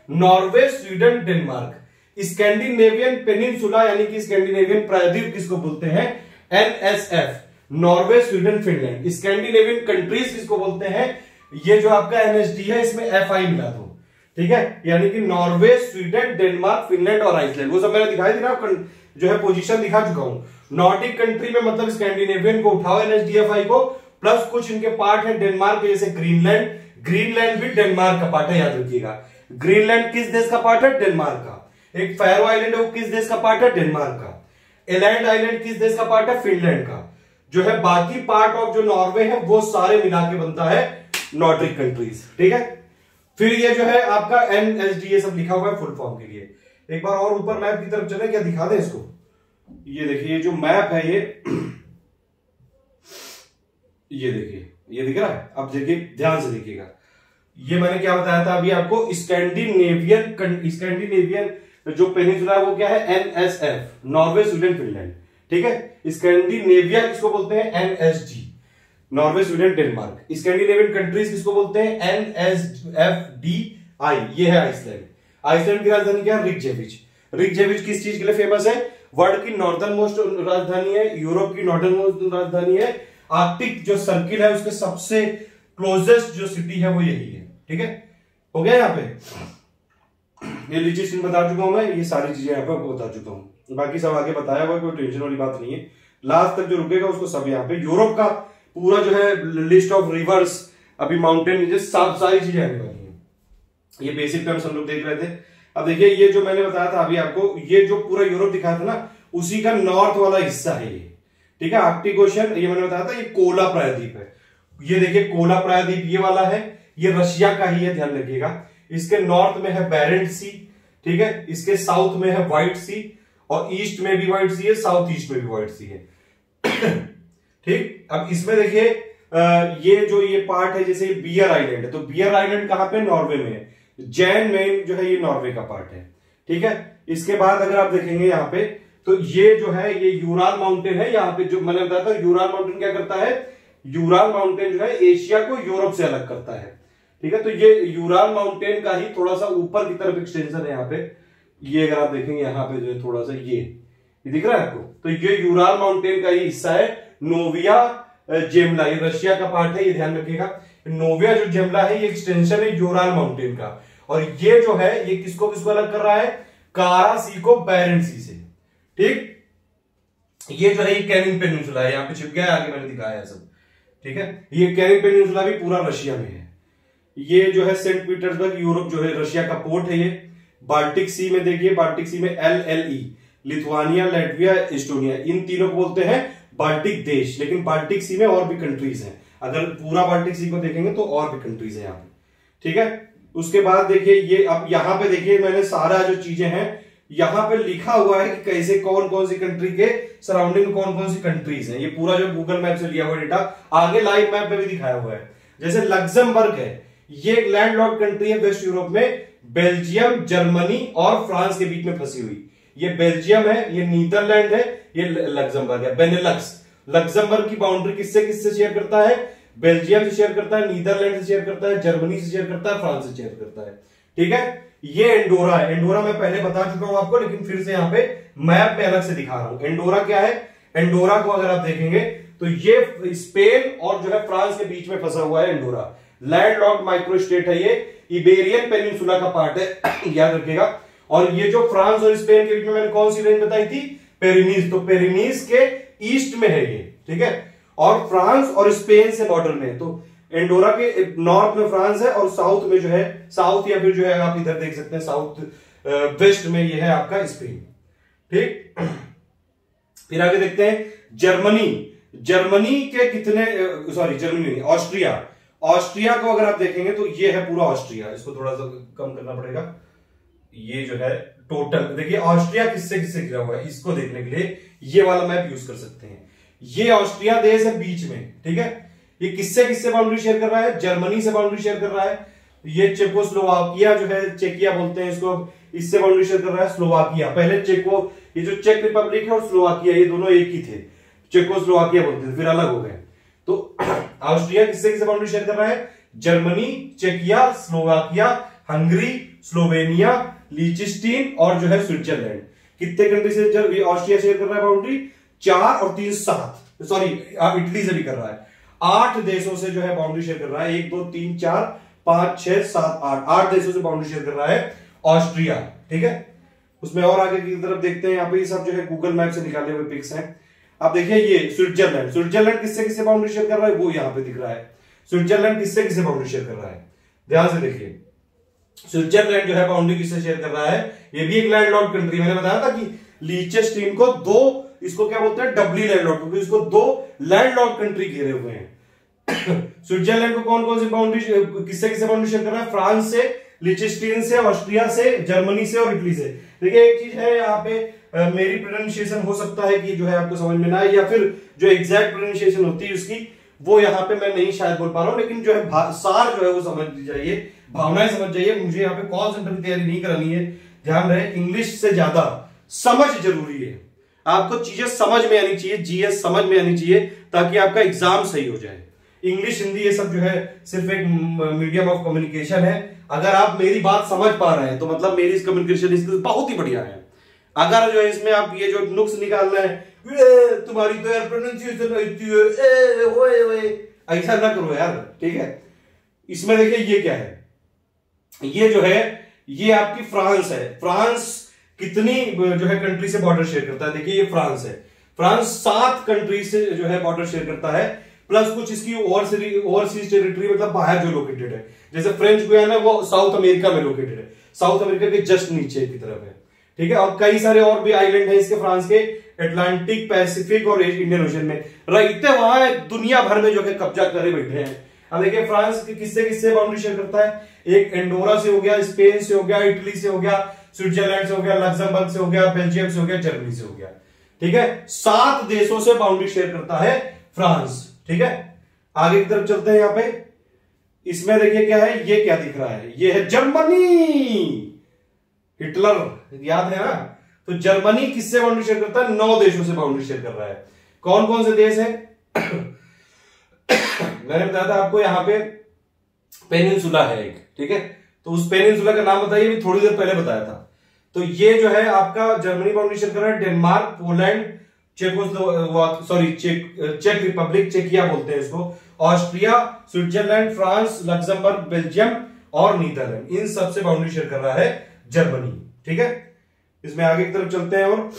Speaker 1: Norway, Sweden, Denmark. Scandinavian peninsula यानी कि स्कैंडिनेवियन प्रायद्वीप किसको बोलते हैं? NSF, Norway, Sweden, Finland. Scandinavian countries किसको बोलते हैं? ये जो आपका NSD है इसमें FI मिला दो, ठीक है, यानी कि नॉर्वे, स्वीडन, डेनमार्क, फिनलैंड और आइसलैंड। वो सब मैंने दिखाई दी ना, जो है पोजीशन दिखा चुका हूं। नॉर्डिक कंट्री में मतलब स्कैंडिनेवियन को उठाओ, NSDFI को, प्लस कुछ इनके पार्ट है डेनमार्क के, जैसे ग्रीनलैंड। ग्रीनलैंड भी डेनमार्क का पार्ट है, याद रखिएगा। ग्रीनलैंड किस देश का पार्ट है? डेनमार्क का। एक फैरो आइलैंड है, वो किस देश का पार्ट है? डेनमार्क का। एलैंड आइलैंड किस देश का पार्ट है? फिनलैंड का। जो है बाकी पार्ट ऑफ जो नॉर्वे है वो सारे मिला के बनता है नॉर्डिक कंट्रीज, ठीक है। फिर ये जो है आपका NSD ये सब लिखा हुआ है फुल फॉर्म के लिए। एक बार और ऊपर मैप की तरफ चले, क्या दिखा दें इसको? ये देखिए, ये जो मैप है ये देखिए, ये दिख रहा है? अब देखिए, ध्यान से देखिएगा। ये मैंने क्या बताया था अभी आपको? स्कैंडिनेवियन जो पेनिनसुला है वो क्या है? NSF, नॉर्वे, स्वीडन, फिनलैंड, ठीक है। स्कैंडिनेविया किसको बोलते हैं? NSD, Norway, Sweden, Denmark. Scandinavian countries किसको बोलते हैं? NSFDI, ये है आइसलैंड। आइसलैंड की राजधानी क्या है? रिकजेविक। रिकजेविक किस चीज के लिए फेमस है? वर्ल्ड की नॉर्दर्न मोस्ट राजधानी है, यूरोप की नॉर्दर्न मोस्ट राजधानी है, आर्कटिक जो सर्किल है उसके सबसे क्लोजेस्ट जो सिटी है वो यही है, ठीक है। हो गया यहाँ पे? ये लिचिस्टिन बता चुका हूं मैं, ये सारी चीजें यहाँ पे आपको बता चुका हूं, बाकी सब आगे बताया हुआ, कोई टेंशन वाली बात नहीं है। लास्ट तक जो रुकेगा उसको सब यहाँ पे यूरोप का पूरा जो है लिस्ट ऑफ रिवर्स, अभी माउंटेन, सारी चीजें आने वाली है। ये बेसिक टर्म्स हम लोग देख रहे थे। अब देखिए, ये जो मैंने बताया था अभी आपको, ये जो पूरा यूरोप दिखाया था ना, उसी का नॉर्थ वाला हिस्सा है ये, ठीक है। आर्कटिक ओशन ये मैंने बताया था, ये कोला प्रायद्वीप है। ये देखिए कोला प्रायद्वीप ये वाला है, ये रशिया का ही है, ध्यान रखिएगा। इसके नॉर्थ में है बेरेंट सी, ठीक है। इसके साउथ में है व्हाइट सी, और ईस्ट में भी व्हाइट सी है, साउथ ईस्ट में भी व्हाइट सी है, ठीक। अब इसमें देखिए ये जो ये पार्ट है, जैसे बियर आइलैंड है, तो बियर आइलैंड कहां पे? नॉर्वे में है। जैन मेन जो है ये नॉर्वे का पार्ट है, ठीक है। इसके बाद अगर आप देखेंगे यहाँ पे, तो ये जो है ये यूराल माउंटेन है। यहाँ पे जो मैंने बताया था, यूराल माउंटेन क्या करता है? यूराल माउंटेन जो है एशिया को यूरोप से अलग करता है, ठीक है। तो ये यूराल माउंटेन का ही थोड़ा सा ऊपर की तरफ एक्सटेंशन है यहाँ पे। ये अगर आप देखेंगे यहाँ पे जो है थोड़ा सा ये दिख रहा है आपको, तो ये यूराल माउंटेन का ही हिस्सा है। नोविया जेमला, ये रशिया का पार्ट है, ये ध्यान रखिएगा। नोविया जो जेमला है ये एक्सटेंशन है यूराल माउंटेन का, और ये जो है ये किसको किसको अलग कर रहा है? कारा सी को बेरेंट सी से, ठीक। ये जो है ये कैनिंग पेनिनसुला है, यहाँ पे छिप गया है, आगे मैंने दिखाया है सब, ठीक है। ये कैनिंग पेनिनसुला भी पूरा रशिया में है। ये जो है सेंट पीटर्सबर्ग, यूरोप जो है रशिया का पोर्ट है ये। बाल्टिक सी में देखिए, बाल्टिक सी में LLE, लिथुआनिया, लैटविया, एस्टोनिया, इन तीनों को बोलते हैं बाल्टिक देश। लेकिन बाल्टिक सी में और भी कंट्रीज हैं, अगर पूरा बाल्टिक सी को देखेंगे तो और भी कंट्रीज हैं यहाँ पे, ठीक है। उसके बाद देखिए ये, अब यहाँ पे देखिए मैंने सारा जो चीजें हैं यहाँ पे लिखा हुआ है कि कैसे कौन कौन सी कंट्री के सराउंडिंग कौन कौन सी कंट्रीज हैं। ये पूरा जो गूगल मैप से लिया हुआ डेटा आगे लाइव मैप में भी दिखाया हुआ है। जैसे लग्जमबर्ग है, ये एक लैंडलॉक्ड कंट्री है वेस्ट यूरोप में, बेल्जियम, जर्मनी और फ्रांस के बीच में फंसी हुई। ये बेल्जियम है, ये नीदरलैंड है, ये लग्जमबर्ग है। बेनेलक्स, लग्जमबर्ग की बाउंड्री किससे किससे शेयर करता है? बेल्जियम से शेयर करता है, नीदरलैंड से शेयर करता है, जर्मनी से शेयर करता है, फ्रांस से शेयर करता है, ठीक है। ये एंडोरा है। एंडोरा मैं पहले बता चुका हूं आपको, लेकिन फिर से यहाँ पे मैप में अलग से दिखा रहा हूं। एंडोरा क्या है? एंडोरा को अगर आप देखेंगे तो ये स्पेन और जो है फ्रांस के बीच में फंसा हुआ है एंडोरा। लैंडलॉक्ड माइक्रो स्टेट है ये, इबेरियन पेनिनसुला का पार्ट है, याद रखिएगा। और ये जो फ्रांस और स्पेन के बीच में मैंने कौन सी रेंज बताई थी? पेरिनीज। तो पेरिनीज के ईस्ट में है ये, ठीक है, और फ्रांस और स्पेन से बॉर्डर में है। तो एंडोरा के नॉर्थ में फ्रांस है और साउथ में जो है, साउथ या फिर जो है आप इधर देख सकते हैं साउथ वेस्ट में ये है आपका स्पेन, ठीक। फिर आगे देखते हैं जर्मनी। जर्मनी के कितने, सॉरी जर्मनी नहीं, ऑस्ट्रिया। ऑस्ट्रिया को अगर आप देखेंगे तो ये है पूरा ऑस्ट्रिया। इसको थोड़ा सा कम करना पड़ेगा। ये जो है टोटल देखिए ऑस्ट्रिया किससे किससे घिरा हुआ है, इसको देखने के लिए ये वाला मैप यूज कर सकते हैं। ये ऑस्ट्रिया देश है बीच में, ठीक है। ये किससे किससे बाउंड्री शेयर कर रहा है? जर्मनी से बाउंड्री शेयर कर रहा है। ये चेकोस्लोवाकिया जो है, चेकिया बोलते हैं इसको, इससे बाउंड्री शेयर कर रहा है स्लोवाकिया। पहले चेको, ये जो चेक रिपब्लिक है और स्लोवाकिया, ये दोनों एक ही थे, चेकोस्लोवाकिया बोलते थे, फिर अलग हो गए। तो ऑस्ट्रिया किससे किससे बाउंड्री शेयर कर रहा है? जर्मनी, चेकिया, स्लोवाकिया, हंगरी, स्लोवेनिया, लिechtenstein और जो है स्विट्जरलैंड। कितने कंट्री से ऑस्ट्रिया शेयर कर रहा है बाउंड्री? 4 और 3 7, सॉरी इटली से भी कर रहा है। 8 देशों से जो है बाउंड्री शेयर कर रहा है। 1 2 3 4 5 6 7 8 देशों से बाउंड्री शेयर कर रहा है ऑस्ट्रिया, ठीक है। उसमें और आगे की तरफ देखते हैं, यहाँ पे ये सब जो है गूगल मैप से निकाले हुए पिक्स हैं। आप देखिए ये स्विट्जरलैंड, स्विट्जरलैंड किससे किससे बाउंड्री शेयर कर रहा है? वो यहाँ पे दिख रहा है। स्विट्जरलैंड किससे किससे बाउंड्री शेयर कर रहा है? ध्यान से देखिए, स्विट्जरलैंड जो है बाउंड्री किससे शेयर कर रहा है? ये भी एक लैंडलॉक्ड कंट्री। मैंने बताया था कि लिechtenstein को 2, इसको क्या बोलते हैं? डबली लैंडलॉक्ड, क्योंकि इसको 2 लैंडलॉक्ड कंट्री घेरे हुए हैं। स्विट्जरलैंड को कौन कौन सी बाउंड्री, किससे किससे बाउंड्री शेयर कर रहा है? फ्रांस से, लिechtenstein से, ऑस्ट्रिया से, जर्मनी से और इटली से। देखिए एक चीज है यहाँ पे, मेरी प्रोनाउंसिएशन हो सकता है कि जो है आपको समझ में ना आए, या फिर जो एग्जैक्ट प्रोनाउंसिएशन होती है उसकी, वो यहाँ पे मैं नहीं शायद बोल पा रहा हूं, लेकिन जो है सार जो है वो समझ जाइए, भावनाएं समझ जाइए। मुझे यहाँ पे कॉल सेंटर की तैयारी नहीं करानी है, ध्यान रहे, इंग्लिश से ज्यादा समझ जरूरी है। आपको चीजें समझ में आनी चाहिए, जीएस समझ में आनी चाहिए, ताकि आपका एग्जाम सही हो जाए। इंग्लिश, हिंदी, ये सब जो है सिर्फ एक मीडियम ऑफ कम्युनिकेशन है। अगर आप मेरी बात समझ पा रहे हैं तो मतलब मेरी इस कम्युनिकेशन स्किल्स बहुत ही बढ़िया है। अगर जो है इसमें आप ये जो नुक्स निकालना है, तुम्हारी तो यार प्रोनाउंसिएशन ऐसा ना करो यार, ठीक है। इसमें देखिए ये क्या है, ये जो है ये आपकी फ्रांस है। फ्रांस कितनी जो है कंट्री से बॉर्डर शेयर करता है? देखिए ये फ्रांस है। फ्रांस 7 कंट्री से जो है बॉर्डर शेयर करता है, प्लस कुछ इसकी ओवरसीज टेरिटरी, मतलब बाहर जो लोकेटेड है। जैसे फ्रेंच गुयाना है, वो साउथ अमेरिका में लोकेटेड है, साउथ अमेरिका के जस्ट नीचे की तरफ है, ठीक है। और कई सारे और भी आइलैंड है इसके, फ्रांस के, अटलांटिक, पैसिफिक और इंडियन ओशन में रहते वहां दुनिया भर में जो है कब्जा करे बैठे हैं। अब देखिए फ्रांस किससे किससे बाउंड्री शेयर करता है? एक एंडोरा से हो गया, स्पेन से हो गया, इटली से हो गया, स्विट्जरलैंड से हो गया, लग्जमबर्ग से हो गया, बेल्जियम से हो गया, जर्मनी से हो गया, ठीक है। 7 देशों से बाउंड्री शेयर करता है फ्रांस, ठीक है। आगे की तरफ चलते हैं। यहाँ पे इसमें देखिए क्या है, ये क्या दिख रहा है? ये है जर्मनी, हिटलर याद है ना। तो जर्मनी किससे बाउंड्री शेयर करता है? 9 देशों से बाउंड्री शेयर कर रहा है। कौन कौन से देश है? मैंने बताया था आपको, यहाँ पे पेनिनसुला है एक, ठीक है। तो उस पेनिनसुला का नाम बताइए, भी थोड़ी देर पहले बताया था। तो ये जो है आपका जर्मनी बाउंड्री शेयर कर रहा है, डेनमार्क, पोलैंड, चेक रिपब्लिक, चेकिया बोलते हैं इसको, Austria, Switzerland, France, Luxembourg, Belgium और नीदरलैंड, इन सब से बाउंड्री शेयर कर रहा है जर्मनी, ठीक है। इसमें आगे की तरफ चलते हैं। और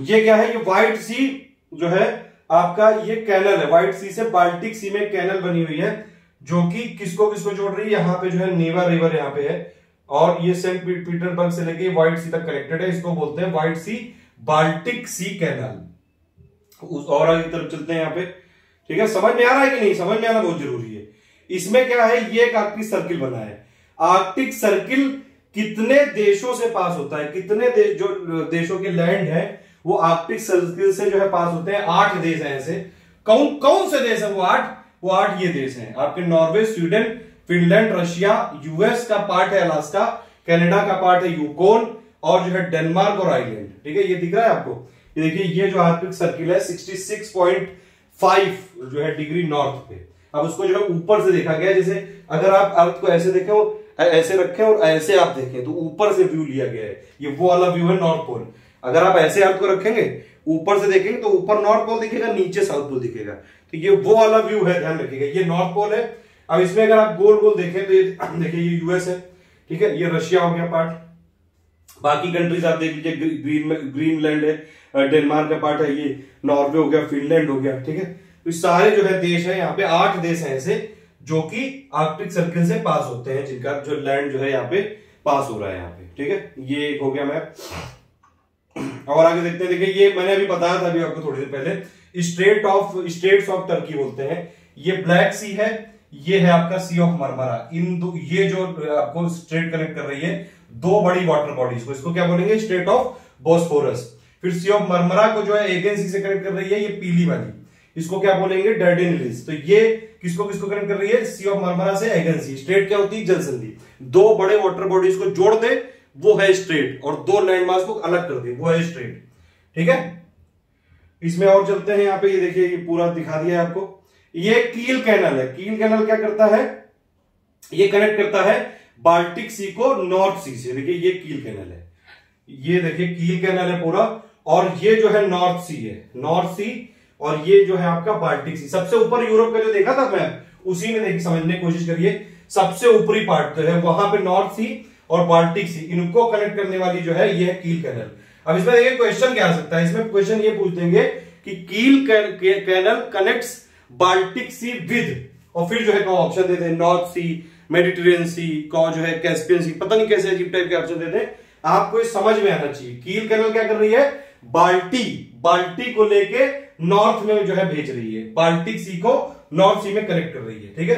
Speaker 1: ये क्या है? ये व्हाइट सी जो है आपका, ये कैनल है, व्हाइट सी से बाल्टिक सी में कैनल बनी हुई है, जो कि किसको किसको जोड़ रही है? यहाँ पे जो है नेवा रिवर यहाँ पे है, और ये सेंट पीटर्सबर्ग से लेके व्हाइट सी तक कनेक्टेड है। इसको बोलते हैं व्हाइट सी बाल्टिक सी कैनल। और आगे की तरफ चलते हैं यहाँ पे, ठीक है। समझ में आ रहा है कि नहीं? समझ में आना बहुत जरूरी है। इसमें क्या है? ये एक आर्कटिक सर्किल बना है। आर्कटिक सर्किल कितने देशों से पास होता है? कितने जो देशों के लैंड है वो आर्कटिक सर्किल से जो है पास होते हैं? 8 देश हैं ऐसे। कौन से देश है वो 8? वो 8 ये देश हैं आपके, Norway, Sweden, Finland, Russia, US का पार्ट है अलास्का, कनाडा का पार्ट है यूकोन, और जो है डेनमार्क और आइलैंड, ठीक है। ये दिख रहा है आपको? ये देखिए, ये जो आर्कटिक सर्किल है 66.5 जो है डिग्री नॉर्थ पे। अब उसको जो है ऊपर से देखा गया, जैसे अगर आप अर्थ को ऐसे देखें, ऐसे रखें और ऐसे आप देखें तो ऊपर से व्यू लिया गया है। ये वो वाला व्यू है नॉर्थ पोल। अगर आप ऐसे अर्थ को रखेंगे, ऊपर से देखेंगे तो ऊपर नॉर्थ पोल दिखेगा, नीचे साउथ पोल दिखेगा। तो ये वो वाला व्यू है, ध्यान रखिएगा। ये नॉर्थ पोल है। अब इसमें अगर आप गोल गोल देखें तो ये देखिए, ये यूएस है, ठीक है। ये रशिया हो गया पार्ट। बाकी कंट्रीज आप देख लीजिए, ग्रीनलैंड है, डेनमार्क का पार्ट है, ये नॉर्वे हो गया, फिनलैंड हो गया, ठीक है। तो सारे जो है देश है, यहाँ पे 8 देश हैं ऐसे जो कि आर्कटिक सर्किल से पास होते हैं, जिनका जो लैंड जो है यहाँ पे पास हो रहा है यहाँ पे, ठीक है। ये एक हो गया मैप। और आगे देखते हैं। देखिए, ये मैंने अभी बताया था अभी आपको थोड़ी देर पहले, स्टेट्स ऑफ टर्की बोलते हैं। ये ब्लैक सी है, ये है आपका सी ऑफ मरमरा। इन दो, ये जो आपको स्ट्रेट कनेक्ट कर रही है 2 बड़ी वाटर बॉडीज को, इसको क्या बोलेंगे? Straight of Bosphorus. फिर सी ऑफ मरमरा को जो है एगेन सी से कनेक्ट कर रही है ये पीली वाली, इसको क्या बोलेंगे, डार्डेनियल्स। तो ये किसको किसको कनेक्ट कर रही है, सी ऑफ मरमरा से एगेन सी। स्ट्रेट क्या होती है, जल संधि। दो बड़े वाटर बॉडीज को जोड़ दे वो है स्ट्रेट, और दो लैंडमास को अलग कर दे वो है स्ट्रेट। ठीक है, इसमें और चलते हैं। यहाँ पे ये देखिए, ये पूरा दिखा दिया है आपको। ये कील कैनल है। कील कैनल क्या करता है, ये कनेक्ट करता है बाल्टिक सी को नॉर्थ सी से। देखिए ये कील कैनल है, ये देखिए कील कैनल है पूरा, और ये जो है नॉर्थ सी है, नॉर्थ सी, और ये जो है आपका बाल्टिक सी। सबसे ऊपर यूरोप का जो देखा था मैप, उसी में देखिए समझने की कोशिश करिए। सबसे ऊपरी पार्ट जो है वहां पे नॉर्थ सी और बाल्टिक सी, इनको कनेक्ट करने वाली जो है ये है कील कैनल। अब इसमें देखिए क्वेश्चन क्या आ सकता है, इसमें क्वेश्चन ये पूछ देंगे कि Kiel Canal connects Baltic Sea with, और फिर जो है ऑप्शन देते हैं नॉर्थ सी, मेडिटेरियन सी, को जो है कैस्पियन सी, पता नहीं कैसे अजीब टाइप के ऑप्शन देते हैं। आपको समझ में आना चाहिए कील कैनल क्या कर रही है, बाल्टी को लेके नॉर्थ में जो है भेज रही है, बाल्टिक सी को नॉर्थ सी में कनेक्ट कर रही है। ठीक है,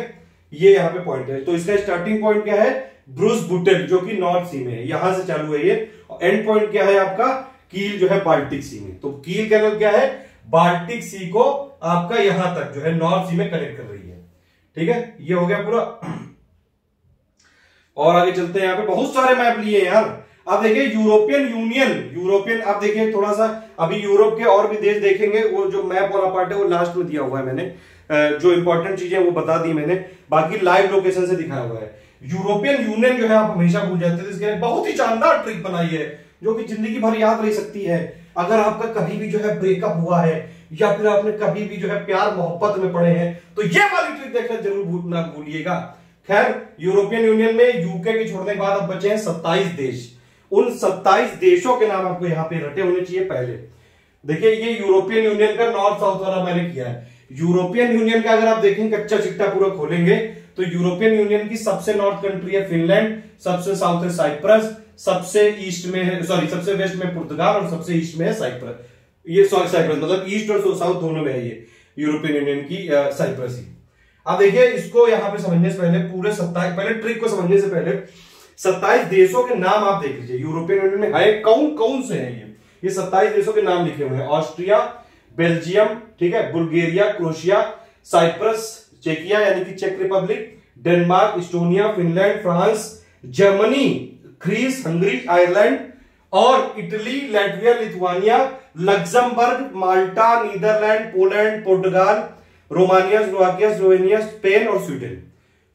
Speaker 1: ये यहाँ पे पॉइंट है। तो इसका स्टार्टिंग पॉइंट क्या है, ब्रूस बुटेल जो कि नॉर्थ सी में है, यहां से चालू है ये। एंड पॉइंट क्या है आपका, कील जो है बाल्टिक सी में। तो कील कैनल क्या है, बाल्टिक सी को आपका यहां तक जो है नॉर्थ सी में कनेक्ट कर रही है। ठीक है, ये हो गया पूरा। और आगे चलते हैं, यहाँ पे बहुत सारे मैप लिए यार। अब देखिए यूरोपियन यूनियन, आप देखिए थोड़ा सा, अभी यूरोप के और भी देश देखेंगे, वो जो मैप वाला पार्ट है वो लास्ट में दिया हुआ है मैंने, जो इंपॉर्टेंट चीजें वो बता दी मैंने, बाकी लाइव लोकेशन से दिखाया हुआ है। यूरोपियन यूनियन जो है आप हमेशा भूल जाते थे, इसके बहुत ही शानदार ट्रिक बनाई है जो कि जिंदगी भर याद रह सकती है। अगर आपका कभी भी जो है ब्रेकअप हुआ है, या फिर आपने कभी भी जो है प्यार मोहब्बत में पड़े हैं, तो ये वाली ट्रिक देखना जरूर ना भूलिएगा। खैर, यूरोपियन यूनियन में यूके के छोड़ने के बाद अब बचे हैं 27 देश। उन 27 देशों के नाम आपको यहाँ पे रटे होने चाहिए पहले। देखिए ये यूरोपियन यूनियन का नॉर्थ साउथ वाला मैंने किया है। यूरोपियन यूनियन का अगर आप देखेंगे कच्चा चिट्टा पूरा खोलेंगे, तो यूरोपियन यूनियन की सबसे नॉर्थ कंट्री है फिनलैंड, सबसे साउथ है साइप्रस, सबसे ईस्ट में है, सॉरी सबसे वेस्ट में पुर्तगाल, और सबसे ईस्ट में है साइप्रस। ये सॉरी साइप्रस मतलब ईस्ट और साउथ दोनों में है ये यूरोपियन यूनियन की साइप्रस ही। अब देखिए इसको यहां पे समझने से पहले पूरे 27, पहले ट्रिक को समझने से पहले 27 देशों के नाम आप देख लीजिए यूरोपियन यूनियन में है कौन कौन से हैं। ये 27 देशों के नाम लिखे हुए हैं, ऑस्ट्रिया, बेल्जियम, ठीक है, बुल्गारिया, क्रोएशिया, साइप्रस, चेकिया यानी कि चेक Republic, Denmark, Estonia, Finland, France, Germany, Greece, Hungary, Ireland, और Italy, Latvia, Lithuania, Luxembourg, Malta, Netherland, Poland, पुर्तगाल, रोमानिया, स्लोवाकिया, स्लोवेनिया, स्पेन और स्वीडन।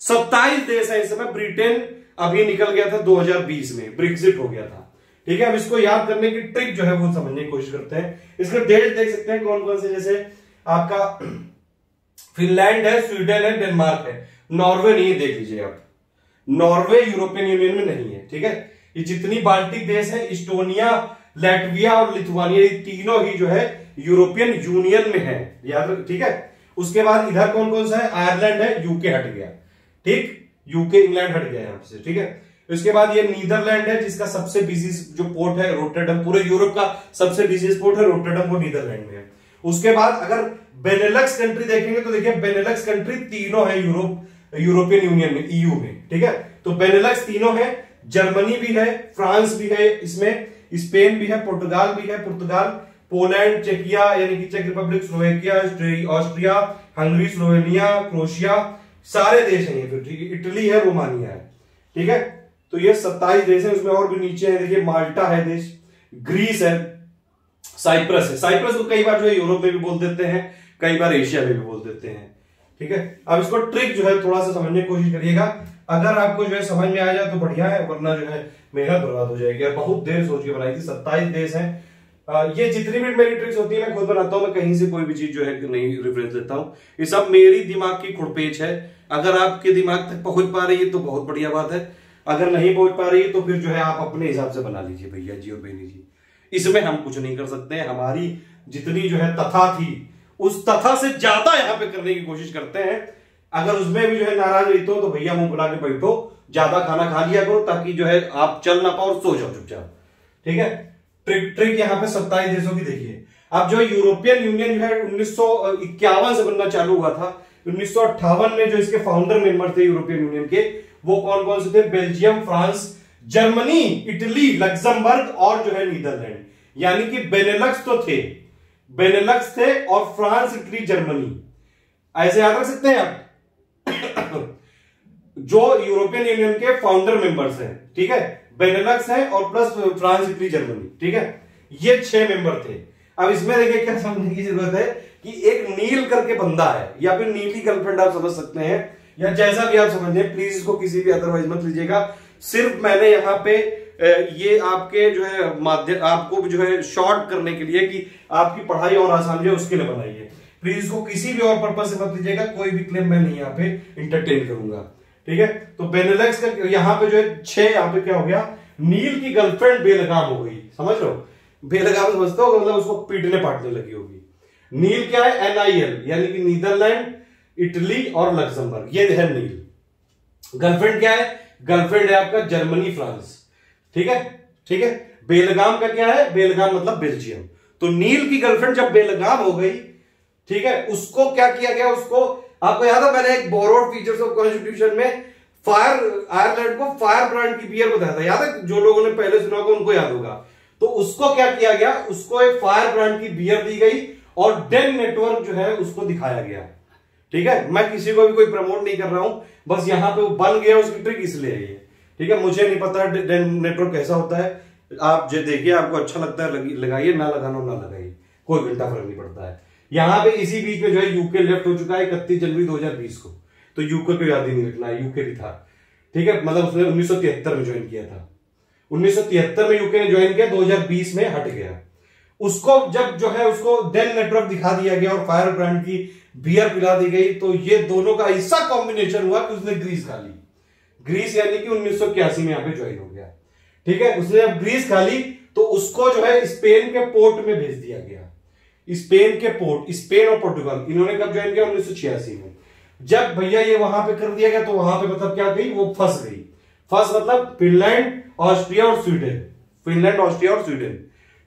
Speaker 1: 27 देश है इस समय। ब्रिटेन अभी निकल गया था 2020 में, ब्रेक्सिट हो गया था। ठीक है, अब इसको याद करने की ट्रिक जो है वो समझने की कोशिश करते हैं। इसके देश देख सकते हैं कौन कौन से, जैसे आपका फिनलैंड है, स्वीडन है, डेनमार्क है, नॉर्वे नहीं है, देख लीजिए आप, नॉर्वे यूरोपियन यूनियन में नहीं है। ठीक है, ये जितनी बाल्टिक देश है, इस्टोनिया, लाटविया और लिथुआनिया, ये तीनों ही जो है यूरोपियन यूनियन में है, याद। ठीक है, उसके बाद इधर कौन कौन सा है, आयरलैंड है, यूके हट गया, ठीक, यूके इंग्लैंड हट गया यहां से। ठीक है, उसके बाद ये नीदरलैंड है जिसका सबसे बिजी जो पोर्ट है रोटरडम, पूरे यूरोप का सबसे बिजी पोर्ट है रोटरडम, वो नीदरलैंड में है। उसके बाद अगर बेनेलक्स कंट्री देखेंगे तो देखिए बेनेलक्स कंट्री तीनों है यूरोपियन यूनियन में, ईयू में। ठीक है, तो बेनेलक्स तीनों है, जर्मनी भी है, फ्रांस भी है, इसमें स्पेन भी है, पुर्तगाल भी है, पोलैंड, चेकिया यानी कि चेक Republic, Slovakia, Austria, Hungary, Slovenia, Croatia, सारे देश हैं ये। फिर इटली है, रोमानिया है। ठीक है, तो ये 27 देश है। उसमें और भी नीचे है, देखिए माल्टा है देश, ग्रीस है, साइप्रस है। साइप्रस को कई बार जो है यूरोप में भी बोल देते हैं, कई बार एशिया में भी बोल देते हैं। ठीक है, अब इसको ट्रिक जो है थोड़ा सा समझने की कोशिश करिएगा। अगर आपको जो है समझ में आ जाए तो बढ़िया है, वरना जो है मेहनत बर्बाद हो जाएगी। बहुत देर सोच के बनाई थी, 27 देश है। ये जितनी भी मेरी ट्रिक्स होती है मैं खुद बनाता हूं, मैं कहीं से कोई भी चीज जो है नहीं रेफरेंस लेता हूं। ये सब मेरी दिमाग की खुड़पेच है। अगर आपके दिमाग तक पहुंच पा रही है तो बहुत बढ़िया बात है, अगर नहीं पहुंच पा रही है तो फिर जो है आप अपने हिसाब से बना लीजिए भैया जी और बहनी जी। इसमें हम कुछ नहीं कर सकते हैं। हमारी जितनी जो है तथा थी, उस तथा से ज्यादा यहाँ पे करने की कोशिश करते हैं। अगर उसमें भी जो है नाराज रहते हो तो भैया मुंह बुला के बैठो, ज्यादा खाना खा लिया करो, ताकि जो है आप चल ना पाओ और सो जाओ चुपचाप। ठीक है, ट्रिक यहाँ पे 27 देशों की देखिए। अब जो यूरोपियन यूनियन जो है 1951 से बनना चालू हुआ था। 1958 में जो इसके फाउंडर मेंबर थे यूरोपियन यूनियन के, वो कौन कौन से थे, Belgium, France, Germany, Italy, Luxembourg और जो है नीदरलैंड। यानी कि बेनेलक्स तो थे, बेनेलक्स थे और फ्रांस, इटली, जर्मनी, ऐसे याद रख सकते हैं आप जो यूरोपियन यूनियन के फाउंडर मेंबर्स हैं, ठीक है, बेनेलक्स है और प्लस फ्रांस, इटली, जर्मनी, ठीक है, ये 6 मेंबर थे। अब इसमें देखिए क्या समझने की जरूरत है कि एक नील करके बंदा है, या फिर नील की गर्लफ्रेंड आप समझ सकते हैं, या जैसा भी आप समझे, प्लीज इसको किसी भी अदरवाइज मत लीजिएगा। सिर्फ मैंने यहाँ पे ये आपके जो है माध्यम, आपको जो है शॉर्ट करने के लिए कि आपकी पढ़ाई और आसान हो जाए उसके लिए बनाई है। प्लीज इसको किसी भी और पर्पज से मत लीजिएगा, कोई भी क्लेम मैं नहीं यहाँ पे इंटरटेन करूंगा, ठीक है। तो बेनेलक्स का यहाँ पे जो है 6, यहाँ पे क्या हो गया, नील की गर्लफ्रेंड बेलगाम हो गई, समझ लो, बेलगाम समझते हो, मतलब उसको पीटने पाटने लगी होगी। नील क्या है, NIL, यानी कि नीदरलैंड, इटली और लक्समबर्ग, ये है नील। गर्लफ्रेंड क्या है, गर्लफ्रेंड है आपका जर्मनी, फ्रांस, ठीक है, ठीक है। बेलगाम का क्या है, बेलगाम मतलब बेल्जियम। तो नील की गर्लफ्रेंड जब बेलगाम हो गई, ठीक है, उसको क्या किया गया, उसको आपको याद है मैंने एक बोरोड फीचर्स ऑफ कॉन्स्टिट्यूशन में आयरलैंड को फायर ब्रांड की बियर बताया था, याद है, जो लोगों ने पहले सुना होगा उनको याद होगा। तो उसको क्या किया गया, उसको एक फायर ब्रांड की बियर दी गई और डेन नेटवर्क जो है उसको दिखाया गया, ठीक है। मैं किसी को भी कोई प्रमोट नहीं कर रहा हूं, बस यहां पे वो बन गया, उसकी ट्रिक इसलिए है ये, ठीक है। मुझे नहीं पता डेन नेटवर्क कैसा होता है, आप जो देखिए आपको अच्छा लगता है लगाइए, ना लगाना ना लगाइए, कोई घंटा फर्क नहीं पड़ता है। यहां पे इसी बीच में जो है यूके लेफ्ट हो चुका है 31 जनवरी 2020 को, तो यूके को याद ही नहीं रखना है, यूके भी था, ठीक है, मतलब उसने 1973 में ज्वाइन किया था, 1973 में यूके ने ज्वाइन किया, 2020 में हट गया। उसको जब जो है उसको डेन नेटवर्क दिखा दिया गया और फायर ब्रांड की बियर पिला दी गई, तो ये दोनों का ऐसा कॉम्बिनेशन हुआ कि उसने ग्रीस खा ली। ग्रीस यानी कि 1981 में यहां पे ज्वाइन हो गया, ठीक है। उसने जब ग्रीस खा ली तो उसको जो है स्पेन के पोर्ट में भेज दिया गया, स्पेन के पोर्ट, स्पेन और पोर्टुगल, इन्होंने कब ज्वाइन किया, 1986 में। जब भैया ये वहां पे कर दिया गया तो वहां पे मतलब क्या गई, वो फंस गई। फंस मतलब फिनलैंड, ऑस्ट्रिया और स्वीडन, फिनलैंड, ऑस्ट्रिया और स्वीडन,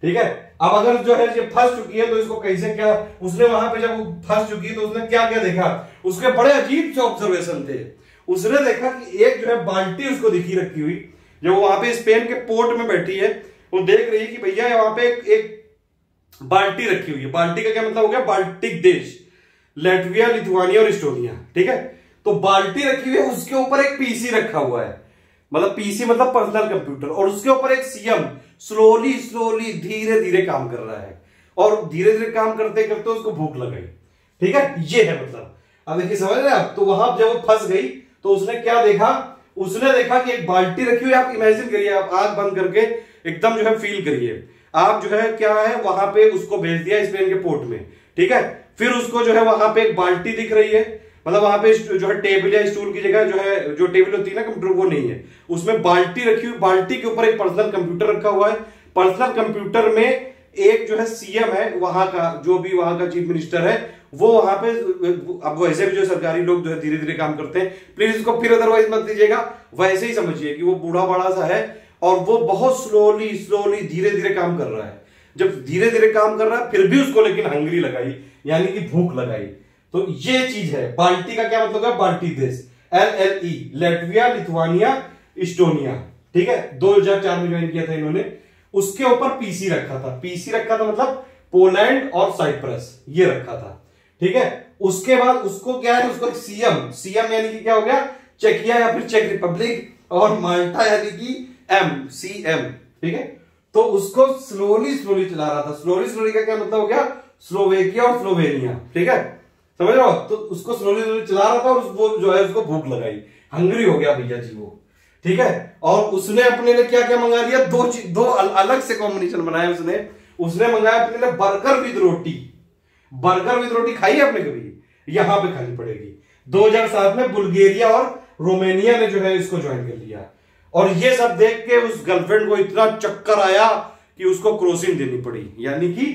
Speaker 1: ठीक है। अब अगर जो है ये फंस चुकी है तो इसको कैसे क्या, उसने वहां पे जब वो फंस चुकी तो उसने क्या क्या देखा, उसके बड़े अजीब से ऑब्जर्वेशन थे। उसने देखा कि एक जो है बाल्टी उसको दिखी रखी हुई, जब वो वहां पे स्पेन के पोर्ट में बैठी है, वो देख रही है कि भैया वहां पे एक बाल्टी रखी हुई है। बाल्टी का क्या मतलब हो गया, बाल्टिक देश, लैटविया, लिथुआनिया और इस्टोनिया, ठीक है। तो बाल्टी रखी हुई है, उसके ऊपर एक पीसी रखा हुआ है, मतलब पीसी मतलब पर्सनल कंप्यूटर, और उसके ऊपर एक सीएम स्लोली स्लोली धीरे धीरे काम कर रहा है, और धीरे धीरे काम करते करते उसको भूख लग गई, ठीक है, ये है मतलब। अब देखिए समझ रहे हैं आप, तो वहां जब वो फंस गई तो उसने क्या देखा, उसने देखा कि एक बाल्टी रखी हुई है। आप इमेजिन करिए, आप आंख बंद करके एकदम जो है फील करिए, आप जो है क्या है वहां पे उसको भेज दिया स्पेन के पोर्ट में, ठीक है। फिर उसको जो है वहां पे एक बाल्टी दिख रही है, मतलब वहां पे जो है टेबल या स्टूल की जगह जो है, जो टेबल होती है ना कंप्यूटर, वो नहीं है, उसमें बाल्टी रखी हुई, बाल्टी के ऊपर एक पर्सनल कंप्यूटर रखा हुआ है। पर्सनल कंप्यूटर में एक जो है सीएम है वहां का, जो भी वहां का चीफ मिनिस्टर है, वो वहां पे, अब वैसे भी जो सरकारी लोग जो है धीरे धीरे काम करते हैं, प्लीज इसको फिर अदरवाइज मत दीजिएगा, वैसे ही समझिए कि वो बूढ़ा बड़ा सा है और वो बहुत स्लोली स्लोली धीरे धीरे काम कर रहा है। जब धीरे धीरे काम कर रहा है फिर भी उसको लेकिन हंगरी लगाई, यानी कि भूख लगाई। तो ये चीज है। बाल्टी का क्या मतलब है, बाल्टी देश, LLE, लैटविया, लिथुआनिया, इस्टोनिया, ठीक है, 2004 में ज्वाइन किया था इन्होंने। उसके ऊपर पीसी रखा था, पीसी रखा था मतलब पोलैंड और साइप्रस, ये रखा था, ठीक है। उसके बाद उसको क्या है, उसको सीएम, सीएम यानी कि क्या हो गया, चेकिया या फिर चेक रिपब्लिक, और माल्टा यानी कि CM, ठीक है। तो उसको स्लोली स्लोली चला रहा था। स्लोली स्लोली का क्या मतलब हो गया, स्लोवेकिया और स्लोवेनिया, ठीक है, समझ रहे हो। तो उसको स्लोली स्लोली चला रहा था और वो जो है उसको भूख लगाई, हंग्री हो गया भैया जी वो, ठीक है। और उसने अपने लिए क्या क्या मंगा लिया, दो अलग से कॉम्बिनेशन बनाया उसने मंगाया अपने लिए burger with roti. Burger with roti खाई है आपने कभी, यहां पे खानी पड़ेगी। 2007 में बुल्गारिया और रोमानिया ने जो है इसको ज्वाइन कर लिया, और ये सब देख के उस गर्लफ्रेंड को इतना चक्कर आया कि उसको क्रोसिन देनी पड़ी, यानी कि